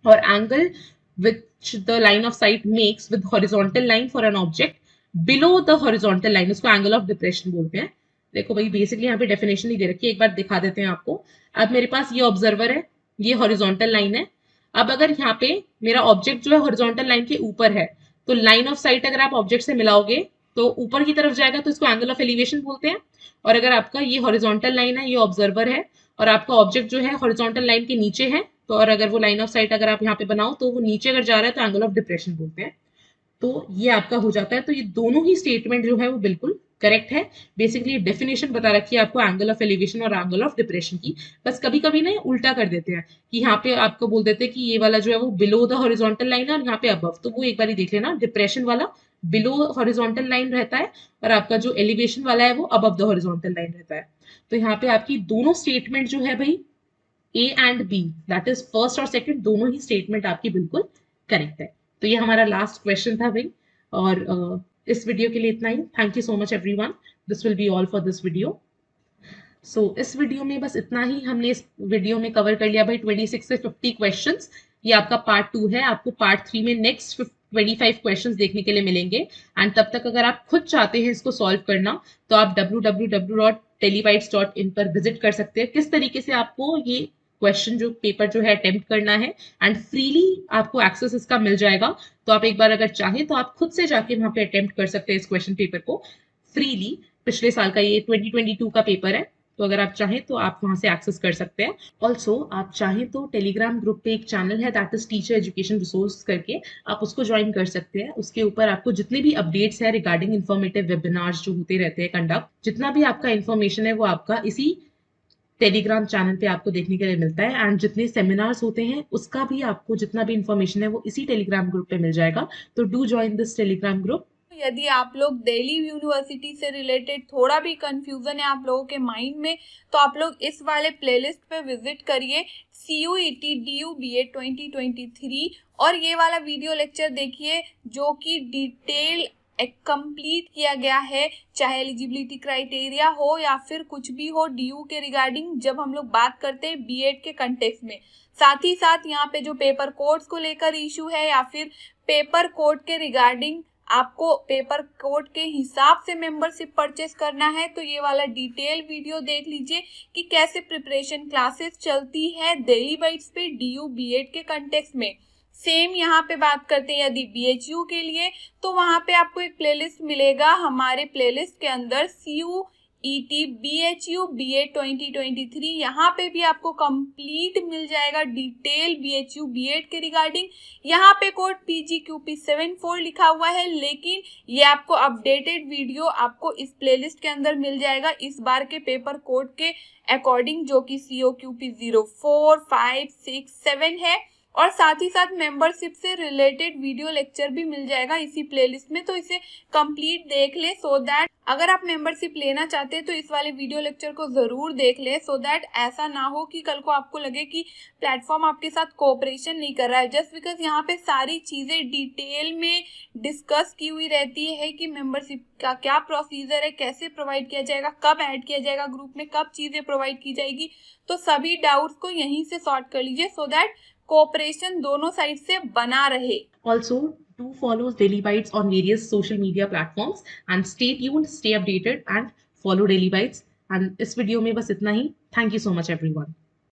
और angle which the line of site makes with horizontal line for an object below the horizontal line उसको एंगल ऑफ डिप्रेशन बोलते हैं। देखो भाई बेसिकली यहाँ पे डेफिनेशन नहीं दे रखी है, एक बार दिखा देते हैं आपको। अब मेरे पास ये ऑब्जर्वर है, ये हॉरिजॉन्टल लाइन है। अब अगर यहाँ पे मेरा ऑब्जेक्ट जो है हॉरिजॉन्टल लाइन के ऊपर है, तो लाइन ऑफ साइट अगर आप ऑब्जेक्ट से मिलाओगे तो ऊपर की तरफ जाएगा, तो इसको एंगल ऑफ एलिवेशन बोलते हैं। और अगर आपका ये हॉरिजॉन्टल लाइन है, ये ऑब्जर्वर है, और आपका ऑब्जेक्ट जो है हॉरिजॉन्टल लाइन के नीचे है, तो और अगर वो लाइन ऑफ साइट अगर आप यहाँ पे बनाओ तो वो नीचे अगर जा रहा है तो एंगल ऑफ डिप्रेशन बोलते हैं। तो ये आपका हो जाता है। तो ये दोनों ही स्टेटमेंट जो है वो बिल्कुल करेक्ट है। बेसिकली डेफिनेशन बता रखी है आपको एंगल ऑफ एलिवेशन और एंगल ऑफ डिप्रेशन की। बस कभी कभी ना उल्टा कर देते हैं कि यहाँ पे आपको बोल देते हैं कि ये वाला जो है वो बिलो द हॉरिजॉन्टल लाइन है और यहाँ पे अबव, तो वो एक बार देख लेना, डिप्रेशन वाला बिलो हॉरिजॉन्टल लाइन रहता है और आपका जो एलिवेशन वाला है वो अबव द हॉरिजॉन्टल लाइन रहता है। तो यहाँ पे आपकी दोनों स्टेटमेंट जो है भाई A and B, that is first और सेकंड, दोनों ही स्टेटमेंट आपकी बिल्कुल करेक्ट है। तो ये हमारा लास्ट क्वेश्चन था भाई, और इस वीडियो के लिए इतना ही। Thank you so much everyone, this will be all for this video. So इस वीडियो में बस इतना ही, हमने इस वीडियो में कवर कर लिया भाई 26 से 50 क्वेश्चंस। ये आपका पार्ट 2 है, आपको पार्ट 3 में नेक्स्ट 25 क्वेश्चंस देखने के लिए मिलेंगे। एंड तब तक अगर आप खुद चाहते हैं इसको सॉल्व करना तो आप www.telebytes.in पर विजिट कर सकते हैं, किस तरीके से आपको ये क्वेश्चन जो पेपर जो है अटेम्प्ट करना है, एंड फ्रीली आपको एक्सेस इसका मिल जाएगा। तो आप एक बार अगर चाहें तो आप खुद से जाके वहां पे अटेम्प्ट कर सकते हैं इस क्वेश्चन पेपर को फ्रीली। पिछले साल का ये 2022 का पेपर है, तो अगर आप चाहें तो आप वहां से एक्सेस कर सकते हैं। ऑल्सो आप चाहें तो टेलीग्राम ग्रुप पे एक चैनल है that is teacher education resource करके, आप उसको ज्वाइन कर सकते हैं। उसके ऊपर आपको जितने भी अपडेट्स है रिगार्डिंग इन्फॉर्मेटिव वेबिनार्स जो होते रहते हैं कंडक्ट, जितना भी आपका इन्फॉर्मेशन है वो आपका इसी टेलीग्राम चैनल पे आपको देखने के लिए मिलता है। एंड जितने सेमिनार्स होते हैं उसका भी आपको जितना भी इन्फॉर्मेशन है वो इसी टेलीग्राम ग्रुप पे मिल जाएगा। तो do join this Telegram group. यदि आप लोग दिल्ली यूनिवर्सिटी से रिलेटेड थोड़ा भी कंफ्यूजन है आप लोगों के माइंड में, तो आप लोग इस वाले प्लेलिस्ट पे विजिट करिए, CUET DU BA 2023, और ये वाला वीडियो लेक्चर देखिए जो कि डिटेल कंप्लीट किया गया है, चाहे एलिजिबिलिटी क्राइटेरिया हो या फिर कुछ भी हो DU के रिगार्डिंग, जब हम लोग बात करते हैं B.Ed के कंटेक्स्ट में। साथ ही साथ यहाँ पे जो पेपर कोड्स को लेकर इशू है या फिर पेपर कोड के रिगार्डिंग आपको पेपर कोड के हिसाब से मेंबरशिप परचेस करना है, तो ये वाला डिटेल वीडियो देख लीजिए कि कैसे प्रिपरेशन क्लासेस चलती है दिल्ली बाइट्स पे DU B.Ed के कंटेक्स्ट में। सेम यहाँ पे बात करते हैं यदि BHU के लिए, तो वहाँ पे आपको एक प्लेलिस्ट मिलेगा। हमारे प्लेलिस्ट के अंदर CUET BHU BA 2023, यहाँ पे भी आपको कंप्लीट मिल जाएगा डिटेल BHU B.Ed के रिगार्डिंग। यहाँ पे कोड PGQP74 लिखा हुआ है, लेकिन ये आपको अपडेटेड वीडियो आपको इस प्लेलिस्ट के अंदर मिल जाएगा इस बार के पेपर कोड के अकॉर्डिंग, जो कि COQP 04, 5, 6, 7 है। और साथ ही साथ मेंबरशिप से रिलेटेड वीडियो लेक्चर भी मिल जाएगा इसी प्लेलिस्ट में, तो इसे कंप्लीट देख ले सो दैट अगर आप मेंबरशिप लेना चाहते हैं तो इस वाले वीडियो लेक्चर को जरूर देख ले, सो दैट ऐसा ना हो कि कल को आपको लगे कि प्लेटफॉर्म आपके साथ कोऑपरेशन नहीं कर रहा है, जस्ट बिकॉज यहाँ पे सारी चीजें डिटेल में डिस्कस की हुई रहती है कि मेंबरशिप का क्या प्रोसीजर है, कैसे प्रोवाइड किया जाएगा, कब ऐड किया जाएगा ग्रुप में, कब चीजें प्रोवाइड की जाएगी। तो सभी डाउट्स को यहीं से सॉर्ट कर लीजिए सो दैट कोऑपरेशन दोनों साइड से बना रहे। Also, do follow Daily Bytes on various social media platforms and stay tuned, stay updated and follow Daily Bytes. And इस वीडियो में बस इतना ही। Thank you so much everyone.